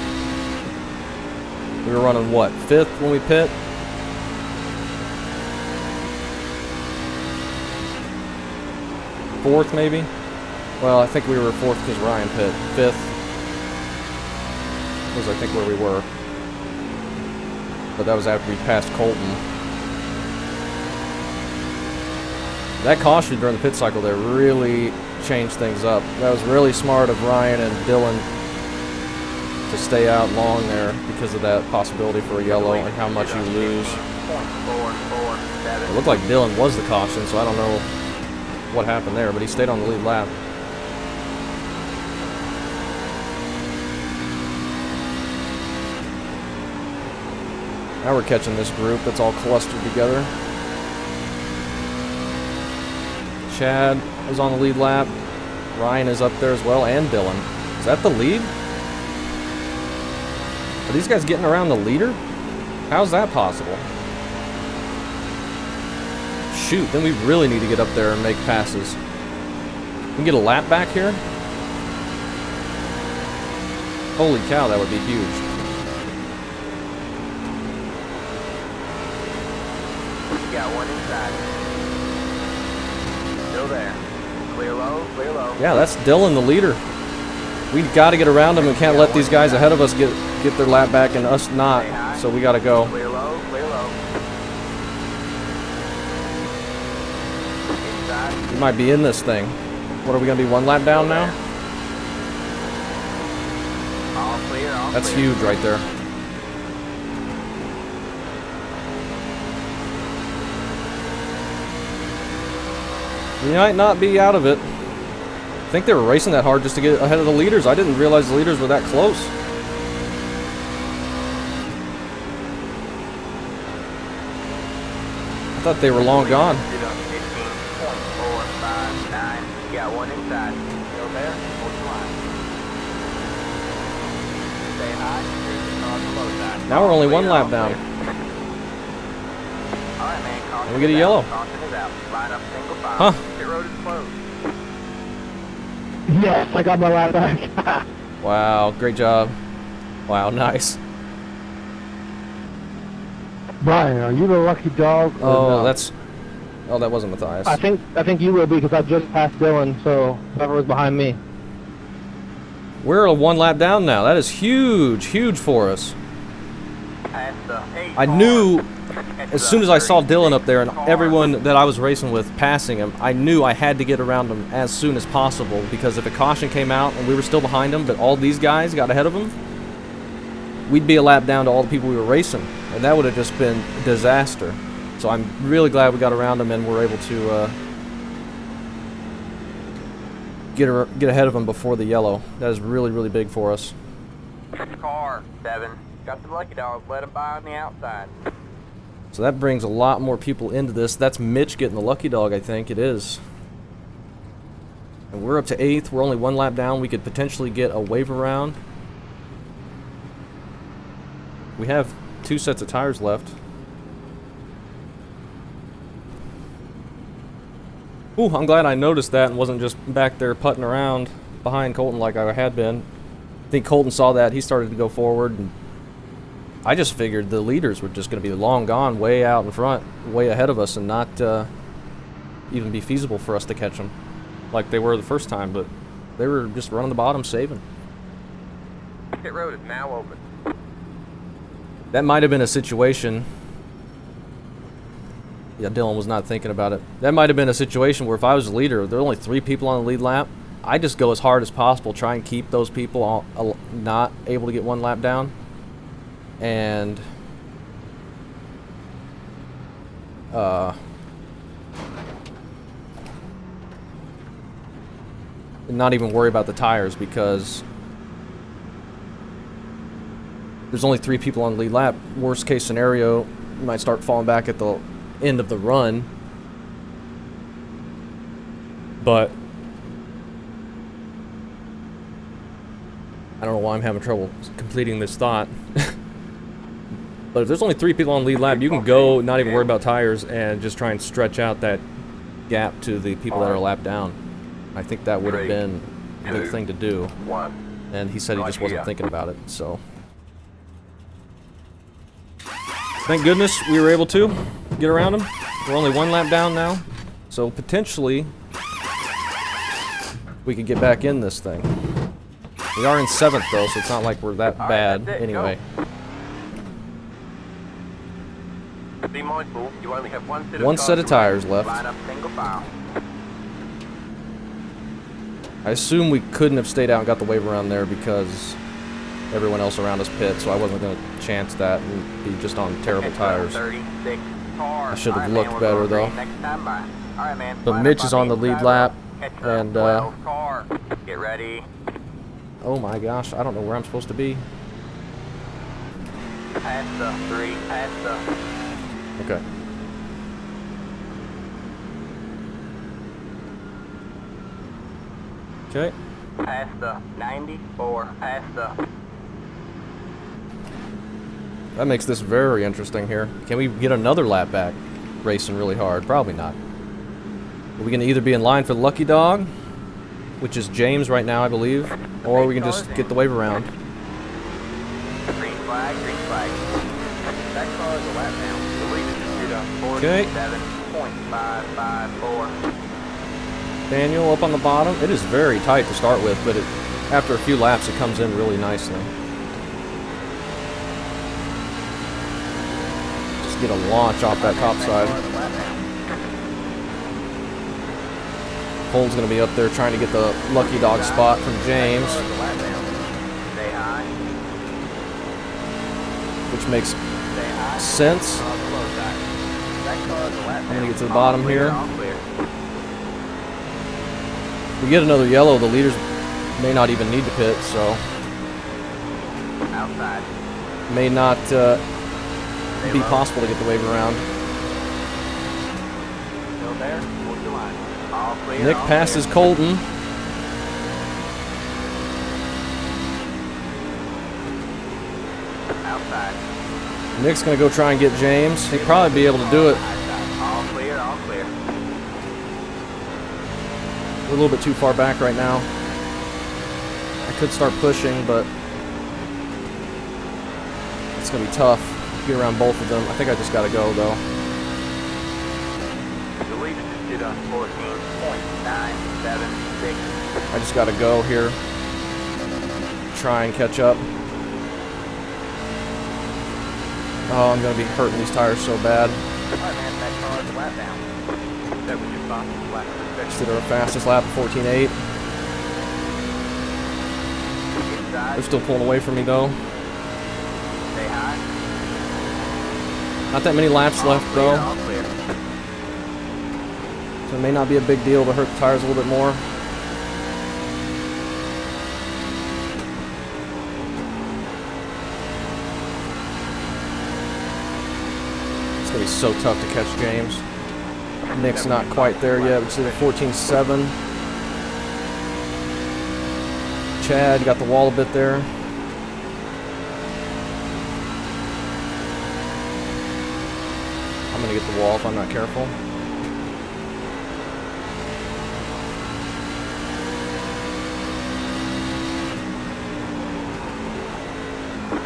We were running what, 5th when we pit? Fourth maybe? Well, I think we were 4th because Ryan pit. 5th was I think where we were. But that was after we passed Colton. That caution during the pit cycle there really changed things up. That was really smart of Ryan and Dylan to stay out long there because of that possibility for a yellow and how much you lose. 15.447. It looked like Dylan was the caution, so I don't know what happened there, but he stayed on the lead lap. Now we're catching this group that's all clustered together. Chad is on the lead lap. Ryan is up there as well, and Dylan. Is that the lead? Are these guys getting around the leader? How's that possible? Shoot, then we really need to get up there and make passes. We can get a lap back here? Holy cow, that would be huge. You got one inside. Still there. Clear low, clear low. Yeah, that's Dylan, the leader. We've got to get around him and can't let these guys ahead of us get their lap back and us not. So we got to go. Clear low, clear low. Inside. We might be in this thing. What are we going to be, 1 lap down now? All clear, all That's clear. huge right there. We might not be out of it. I think they were racing that hard just to get ahead of the leaders. I didn't realize the leaders were that close. I thought they were long gone. 15.459. You got one inside. Still there? Hold the line. Stay high. Here's the car on the low side. Now we're only Clear, 1 lap all down. clear. All right, man. Caution And we get a is yellow. out. Caution is out. Line up single file. Huh. Pit road is closed. Yes, I got my lap back. Wow, great job. Wow, nice. Brian, are you the lucky dog? or Oh, no? that's... Oh, that wasn't Matthias. I think you will be because I just passed Dylan, so whoever was behind me. We're a 1 lap down now. That is huge, huge for us. At the 8 I knew as soon as I saw Dylan up there and everyone that I was racing with passing him, I knew I had to get around him as soon as possible because if a caution came out and we were still behind him, but all these guys got ahead of him, we'd be a lap down to all the people we were racing, and that would have just been a disaster. So I'm really glad we got around him and were able to get ahead of him before the yellow. That is really, really big for us. car 7. Got the lucky dog. Let him by on the outside. So that brings a lot more people into this. That's Mitch getting the lucky dog, I think it is. And we're up to 8th. We're only 1 lap down. We could potentially get a wave around. We have 2 sets of tires left. Ooh, I'm glad I noticed that and wasn't just back there putting around behind Colton like I had been. I think Colton saw that. He started to go forward, and I just figured the leaders were just going to be long gone, way out in front, way ahead of us, and not even be feasible for us to catch them like they were the first time, but they were just running the bottom, saving. Pit road is now open. That might have been a situation. Yeah, Dylan was not thinking about it. That might have been a situation where if I was the leader, there were only 3 people on the lead lap. I just go as hard as possible, try and keep those people not able to get 1 lap down. And not even worry about the tires, because there's only 3 people on the lead lap. Worst case scenario, you might start falling back at the end of the run. But I don't know why I'm having trouble completing this thought. But if there's only 3 people on the lead lap, you can go, not even worry about tires, and just try and stretch out that gap to the people that are a lap down. I think that would have been a good thing to do. And he said he just wasn't thinking about it, so. Thank goodness we were able to get around him. We're only 1 lap down now, so potentially we could get back in this thing. We are in 7th though, so it's not like we're that bad anyway. Be mindful, you only have One set of tires left. Line up single file. I assume we couldn't have stayed out and got the wave around there because everyone else around us pit, so I wasn't going to chance that and be just on terrible tires. I should have looked better though. But Mitch is on the lead lap, and get ready. oh my gosh, I don't know where I'm supposed to be. Pass the 3, pass the. Okay. Okay. Pass the 94, pass the. That makes this very interesting here. Can we get another lap back racing really hard? Probably not. We can either be in line for the lucky dog, which is James right now, I believe, or we can just get the wave around. Green flag, green flag. That car is a lap down. The lead is Okay. 47.554. Daniel up on the bottom. It is very tight to start with, but after a few laps, it comes in really nicely. Just get a launch off that top side. Cole's going to be up there trying to get the lucky dog spot from James, which makes sense. I'm going to get to the bottom here. If we get another yellow, the leaders may not even need to pit, so may not be possible to get the wave around. Nick passes Colton. Nick's going to go try and get James. He'd probably be able to do it. All clear, all clear. We're a little bit too far back right now. I could start pushing, but it's going to be tough to get around both of them. I think I just got to go, though. The lead just did a 14.976. I just got to go here. Try and catch up. Oh, I'm going to be hurting these tires so bad. Alright, man, that car is a lap down. That was your fastest lap. Just did our fastest lap of 14.8. They're still pulling away from me, though. Stay high. Not that many laps left, though. All clear. So it may not be a big deal to hurt the tires a little bit more. It's going to be so tough to catch James. Nick's not quite there yet. We see the 14.7. Chad got the wall a bit there. I'm going to get the wall if I'm not careful.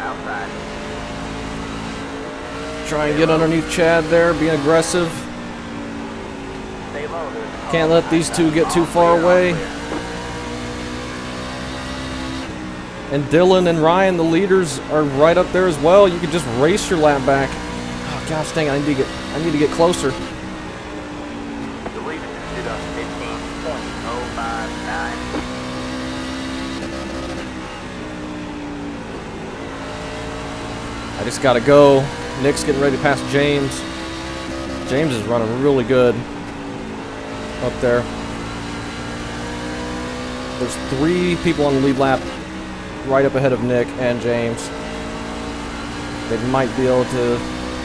Outside. Try and get underneath Chad there, being aggressive. Stay low, dude. Can't let these two get too far away. And Dylan and Ryan, the leaders, are right up there as well. You could just race your lap back. Oh gosh dang, I need to get closer. The lead is at 15.059. I just gotta go. Nick's getting ready to pass James. James is running really good up there. There's 3 people on the lead lap right up ahead of Nick and James. They might be able to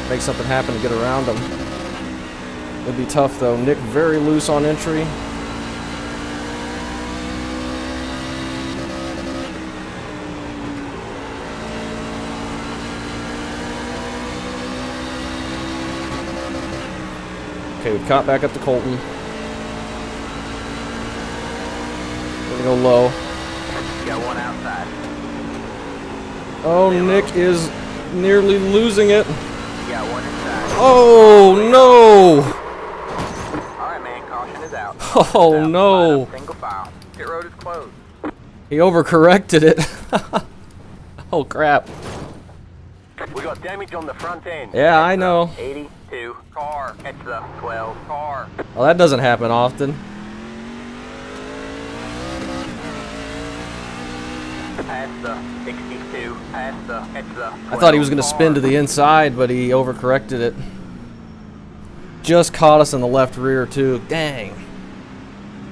make something happen to get around them. It'd be tough though. Nick very loose on entry. Okay, we've caught back up to Colton. We're gonna go low. Got one outside. Oh, Nick is nearly losing it. Got one inside. Oh no! Alright, man, caution is out. Oh Out. no! Line up, single file. Pit road is closed. He overcorrected it. Oh crap. We got damage on the front end. Yeah, I know. 82 car. It's the 12 car. Well, that doesn't happen often. Past the 62. Past the. It's the. I thought he was going to spin to the inside, but he overcorrected it. Just caught us in the left rear, too. Dang.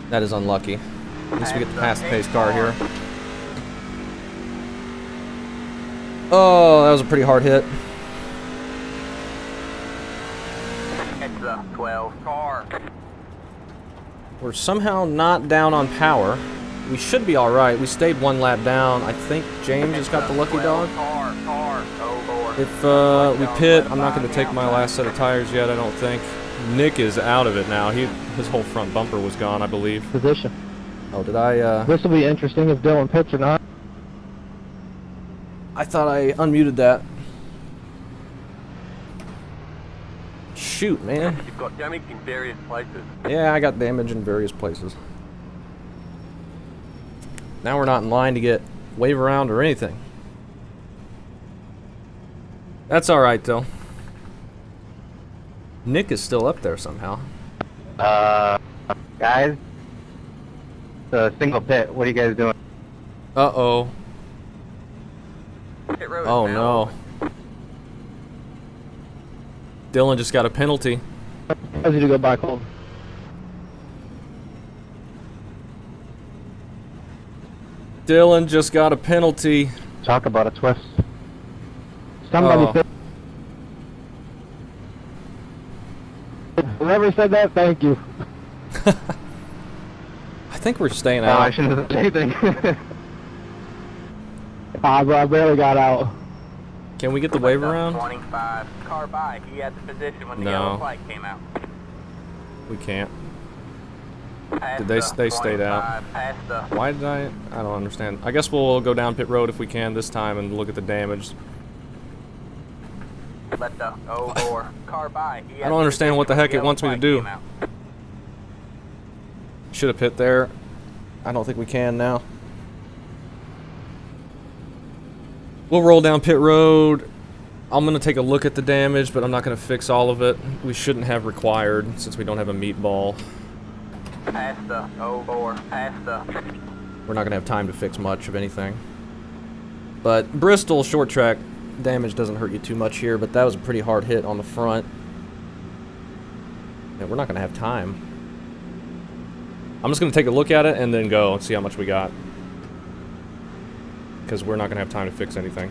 That is unlucky. At least we get to pass the pace car here. Oh, that was a pretty hard hit. It's the 12 car. We're somehow not down on power. We should be alright. We stayed 1 lap down. I think James just got the lucky dog. If we pit, I'm not going to take my last set of tires yet, I don't think. Nick is out of it now. His whole front bumper was gone, I believe. Position. Oh, did I, This will be interesting if Dylan pits or not. I thought I unmuted that. Shoot, man. You've got damage in various places. Yeah, I got damage in various places. Now we're not in line to get wave around or anything. That's alright, though. Nick is still up there somehow. Guys, the single pit. What are you guys doing? Uh-oh. Pit road Oh, is now no. open. Dylan just got a penalty. How's you to go back home? Dylan just got a penalty. Talk about a twist. Somebody Oh. said. Whoever said that, thank you. I think we're staying Oh, I out. shouldn't have said anything. Bro, I barely got out. Can we get the wave around? 25 car by. He had the position when the No. yellow flag came out. We can't. Past Did they the stayed out? 25, Past the. Why did I don't understand. I guess we'll go down pit road if we can this time and look at the damage. Let the 04 car by. He had I don't understand the what the position heck when it wants me to yellow do. flag came out. Should have pit there. I don't think we can now. We'll roll down pit road. I'm going to take a look at the damage, but I'm not going to fix all of it. We shouldn't have required since we don't have a meatball. Past the 04. Past the. We're not going to have time to fix much of anything. But Bristol short track damage doesn't hurt you too much here, but that was a pretty hard hit on the front. Yeah, we're not going to have time. I'm just going to take a look at it and then go and see how much we got. Because we're not going to have time to fix anything.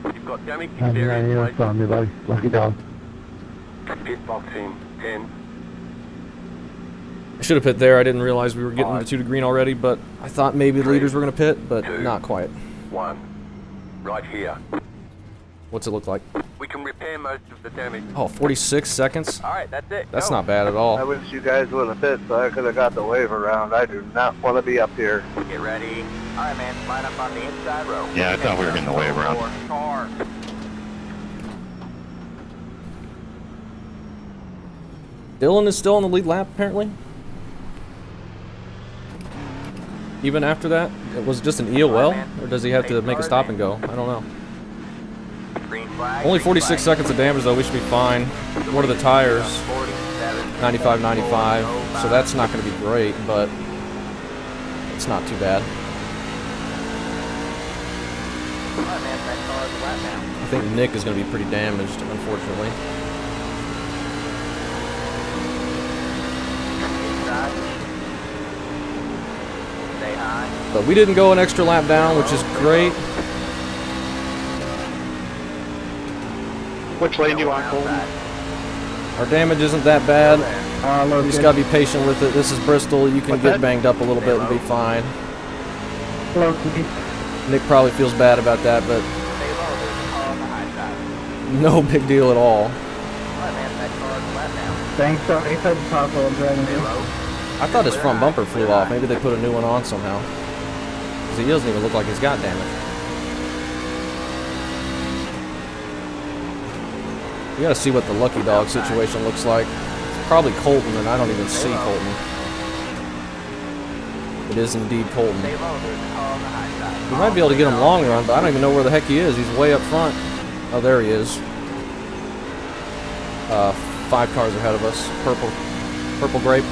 You've got damage in I'm various here places. from you, buddy. Lucky dog. Pit box team 10. I should have pit there. I didn't realize we were getting to 2 to green already, but I thought maybe the leaders were going to pit, but not quite. 1. Right here. What's it look like? We can repair most of the damage. Oh, 46 seconds? Alright, that's it. That's Go. not bad at all. I wish you guys would have pit so I could have got the wave around. I do not want to be up here. Get ready. Alright, man. Line up on the inside row. Yeah, I thought we were getting the wave around. Car. Dylan is still on the lead lap, apparently. even after that? Was it just an EOL, or does he have to make a stop and go? I don't know. Green flag. Only green 46 flag. seconds of damage though, we should be fine. What are the tires? 47, 95, 95, so that's not going to be great, but it's not too bad. Alright, man, that car is a lap down. I think Nick is going to be pretty damaged, unfortunately. Inside. Stay high. But we didn't go an extra lap down, which is great. Which lane do you want, Colton? Our damage isn't that bad. You Logan. just got to be patient with it. This is Bristol. You can get banged up a little bit and be fine. Logan. Nick probably feels bad about that, but Stay low, there's a car on the high side. no big deal at all. Alright, man, that car is a lap down. Thanks, sorry for the talk while driving Stay here. low. I thought his front bumper flew off. Maybe they put a new one on somehow. Because he doesn't even look like he's got damage. You gotta see what the Lucky Dog situation looks like. It's probably Colton, and I don't even see Colton. It is indeed Colton. Stay low, there's a car on the high side. We might be able to get him long run, but I don't even know where the heck he is. He's way up front. Oh, there he is. 5 cars ahead of us. Purple grape.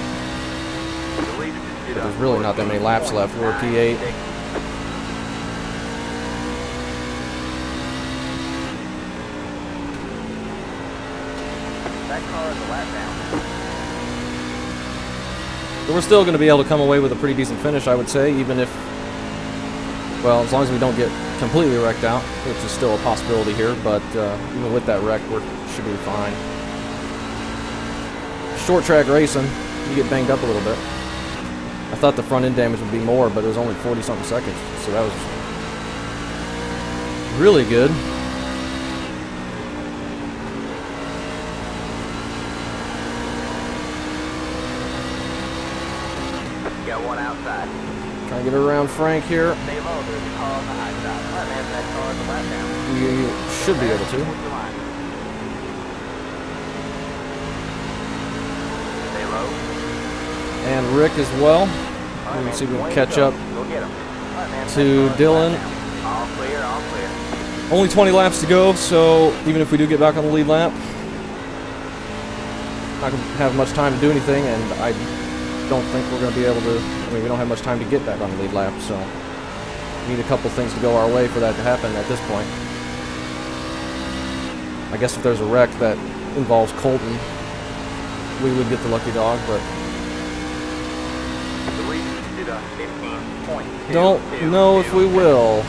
But there's really not that many laps left. We're P8. That car is a lap down. But we're still going to be able to come away with a pretty decent finish, I would say, even if, well, as long as we don't get completely wrecked out, which is still a possibility here, but even with that wreck, we should be fine. Short track racing, you get banged up a little bit. I thought the front end damage would be more, but it was only 40-something seconds, so that was really good. Got one outside. Trying to get around Frank here. Stay low, there's a car on the high side. Alright, man, that car is a lap down. You should be able to. Towards the line. Stay low. And Rick as well. Alright, Let me see if we can 20 catch go. up Go get him. Alright, man, to that car is a Dylan. lap down. All clear, all clear. Only 20 laps to go, so even if we do get back on the lead lap, not going to have much time to do anything, and I don't think we're going to be able to, I mean, we don't have much time to get back on the lead lap, so we need a couple things to go our way for that to happen at this point. I guess if there's a wreck that involves Colton, we would get the lucky dog, but The lead did a 15.2. don't know if we will.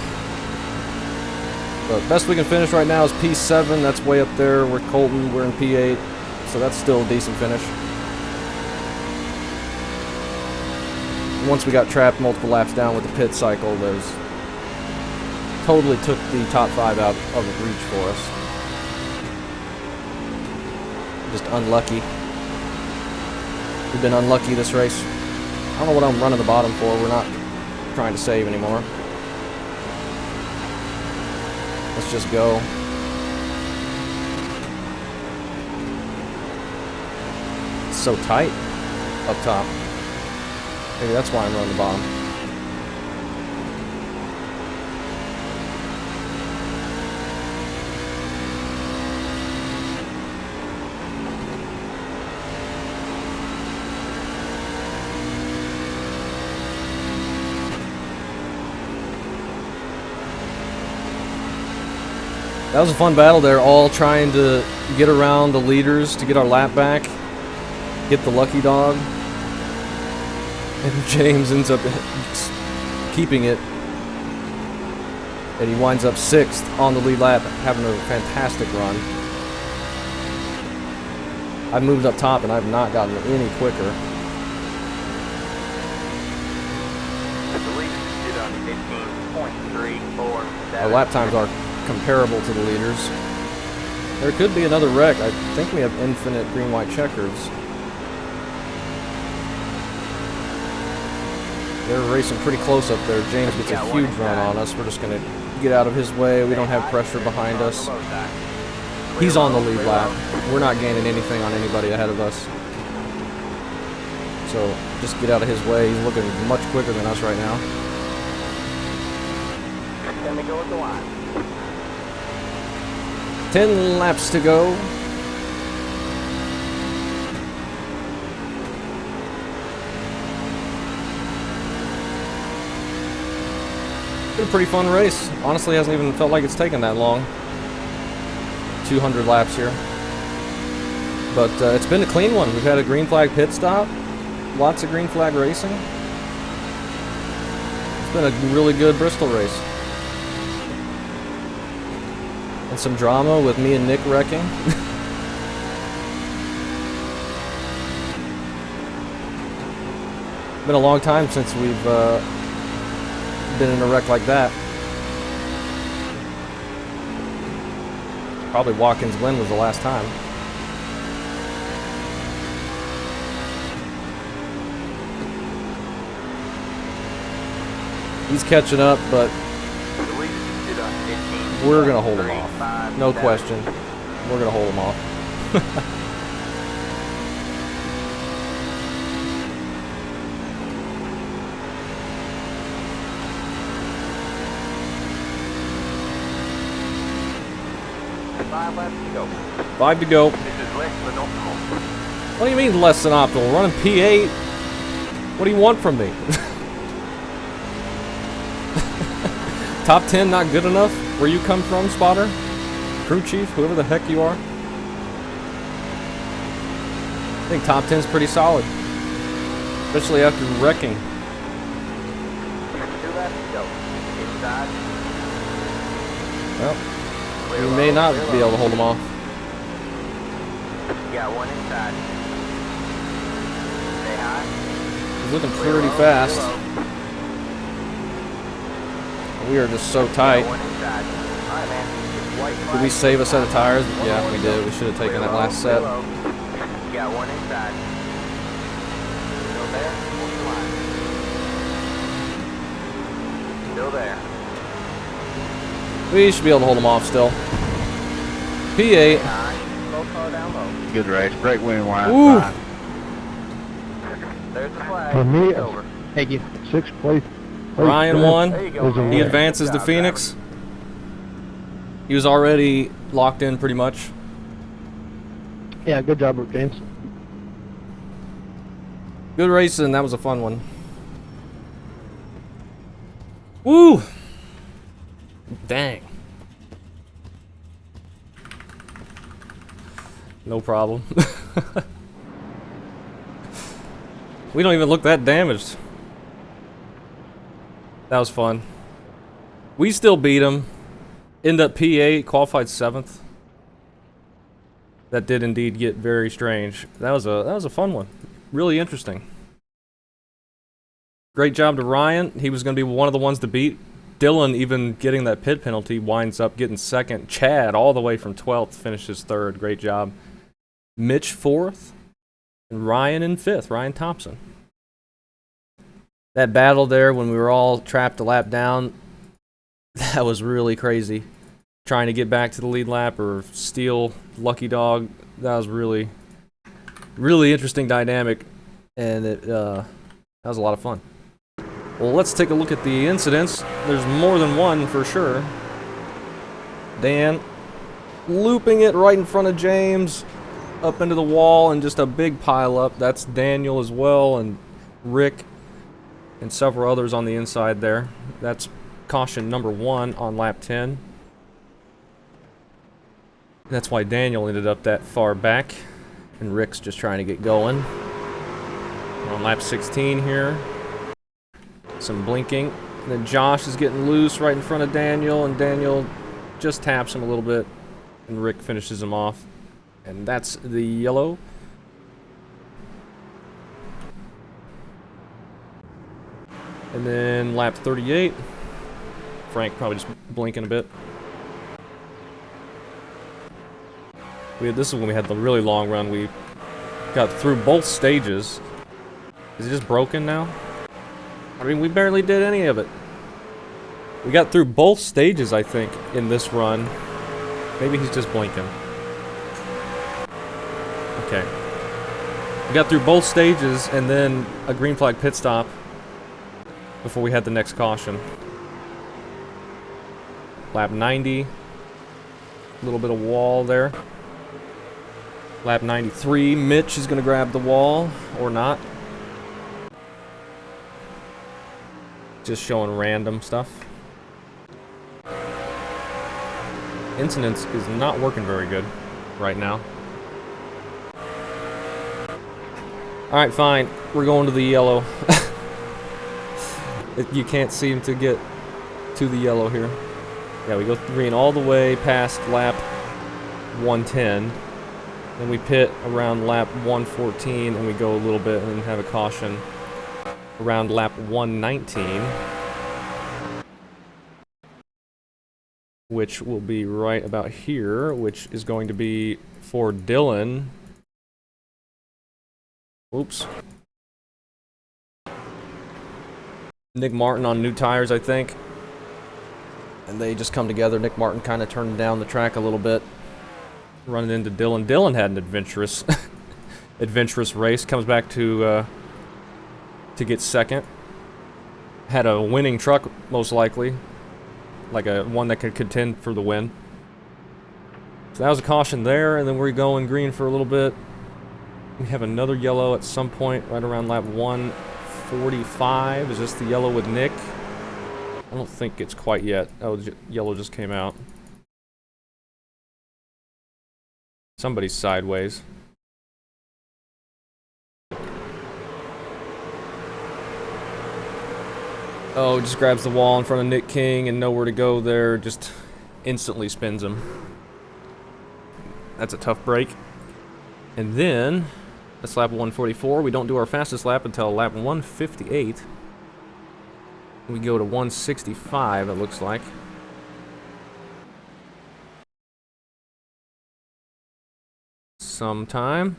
But best we can finish right now is P7. That's way up there. We're Colton. We're in P8. So that's still a decent finish. Once we got trapped multiple laps down with the pit cycle, those totally took the top 5 out of reach for us. Just unlucky. We've been unlucky this race. I don't know what I'm running the bottom for. We're not trying to save anymore. Let's just go. It's so tight up top. Maybe that's why I'm running the bottom. That was a fun battle there, all trying to get around the leaders to get our lap back, get the lucky dog, and James ends up keeping it, and he winds up 6th on the lead lap, having a fantastic run. I've moved up top and I've not gotten any quicker. The lead did a 15.347. Our lap times are comparable to the leaders. There could be another wreck. I think we have infinite green-white checkers. They're racing pretty close up there. James gets a huge run on us. We're just going to get out of his way. We don't have pressure behind us. He's on the lead lap. We're not gaining anything on anybody ahead of us. So just get out of his way. He's looking much quicker than us right now. Let me go with the line. 10 laps to go. Been a pretty fun race. Honestly, hasn't even felt like it's taken that long. 200 laps here. But it's been a clean one. We've had a green flag pit stop. Lots of green flag racing. It's been a really good Bristol race. And some drama with me and Nick wrecking. Been a long time since we've been in a wreck like that. Probably Watkins Glen was the last time. He's catching up, but we're going to hold him off. No question. We're going to hold him off. 5 laps to go. 5 to go. This is less than optimal. What do you mean less than optimal? Running P8? What do you want from me? Top 10 not good enough? Where you come from, spotter? Crew chief, whoever the heck you are? I think top 10's pretty solid. Especially after wrecking. 2 laps to go. Inside. Well, we may not be able to hold them off. Got one inside. Stay high. He's looking pretty fast. We are just so tight. One inside. Alright, man. It's white Did flag. we save a set of tires? Yeah, we did. We should have taken that last set. Got one inside. Still there? Hold the line. Still there. We should be able to hold them off still. P8. High. Slow car down low. Good race. Break winning line. Ooh. Fine. There's the flag. For me, It's over. Thank you. 6th place. Ryan won. There you go. Was a man. He win. advances to Good job, Phoenix. He was already locked in pretty much. Yeah, good job, James. Good racing. That was a fun one. Woo! Dang. No problem. We don't even look that damaged. That was fun. We still beat him. End up P8, qualified 7th. That did indeed get very strange. That was a fun one. Really interesting. Great job to Ryan. He was going to be one of the ones to beat. Dylan, even getting that pit penalty, winds up getting 2nd. Chad, all the way from 12th, finishes 3rd. Great job. Mitch 4th. And Ryan in 5th. Ryan Thompson. That battle there when we were all trapped a lap down, that was really crazy. Trying to get back to the lead lap or steal Lucky Dog. That was really interesting dynamic. And that was a lot of fun. Well, let's take a look at the incidents. There's more than one for sure. Dan looping it right in front of James, up into the wall, and just a big pile up. That's Daniel as well, and Rick, and several others on the inside there. That's caution number 1 on lap 10. That's why Daniel ended up that far back, and Rick's just trying to get going. We're on lap 16 here. Some blinking. And then Josh is getting loose right in front of Daniel, and Daniel just taps him a little bit, and Rick finishes him off. And that's the yellow. And then lap 38. Frank probably just blinking a bit. This is when we had the really long run. We got through both stages. Is it just broken now? I mean, we barely did any of it. We got through both stages, I think, in this run. Maybe he's just blinking. Okay. We got through both stages and then a green flag pit stop before we had the next caution. Lap 90. A little bit of wall there. Lap 93. Mitch is going to grab the wall or not. Just showing random stuff. Incidents is not working very good right now. Alright, fine. We're going to the yellow. You can't seem to get to the yellow here. Yeah, we go green all the way past lap 110. Then we pit around lap 114 and we go a little bit and have a caution around lap 119. Which will be right about here, which is going to be for Dylan. Oops. Nick Martin on new tires, I think. And they just come together. Nick Martin kind of turned down the track a little bit. Running into Dylan. Dylan had an adventurous adventurous race. Comes back to get second. Had a winning truck, most likely. Like a one that could contend for the win. So that was a caution there, and then we're going green for a little bit. We have another yellow at some point right around lap 145. Is this the yellow with Nick? I don't think it's quite yet. Oh, yellow just came out. Somebody's sideways. Oh, just grabs the wall in front of Nick King and nowhere to go there. Just instantly spins him. That's a tough break. And then, that's lap 144. We don't do our fastest lap until lap 158. We go to 165, it looks like. Sometime.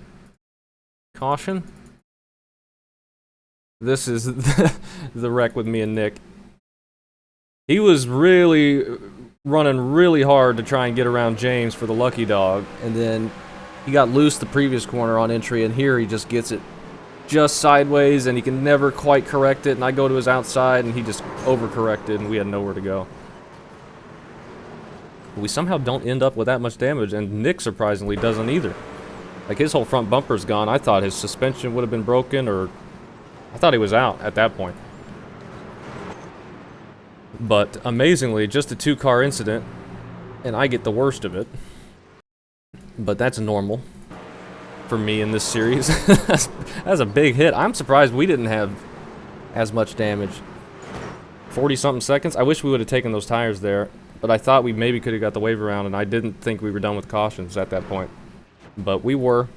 Caution. This is the wreck with me and Nick. He was really running really hard to try and get around James for the lucky dog, and then he got loose the previous corner on entry, and here he just gets it just sideways, and he can never quite correct it, and I go to his outside, and he just overcorrected, and we had nowhere to go. We somehow don't end up with that much damage, and Nick surprisingly doesn't either. Like, his whole front bumper's gone. I thought his suspension would have been broken, or I thought he was out at that point. But amazingly, just a 2-car incident, and I get the worst of it. But that's normal for me in this series. That's a big hit. I'm surprised we didn't have as much damage. 40-something seconds. I wish we would have taken those tires there, but I thought we maybe could have got the wave around, and I didn't think we were done with cautions at that point. But we were,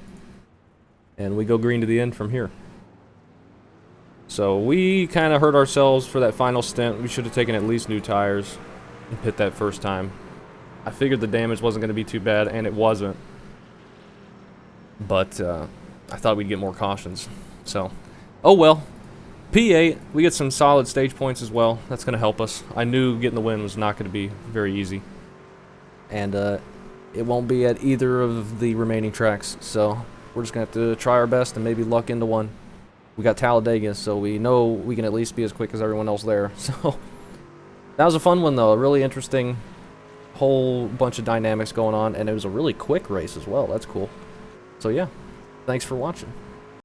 and we go green to the end from here. So we kind of hurt ourselves for that final stint. We should have taken at least new tires and pit that first time. I figured the damage wasn't going to be too bad, and it wasn't. But I thought we'd get more cautions. So, oh well. P8, we get some solid stage points as well. That's going to help us. I knew getting the win was not going to be very easy. And it won't be at either of the remaining tracks. So we're just going to have to try our best and maybe luck into one. We got Talladega, so we know we can at least be as quick as everyone else there. So that was a fun one, though. A really interesting whole bunch of dynamics going on, and it was a really quick race as well. That's cool. So yeah, thanks for watching.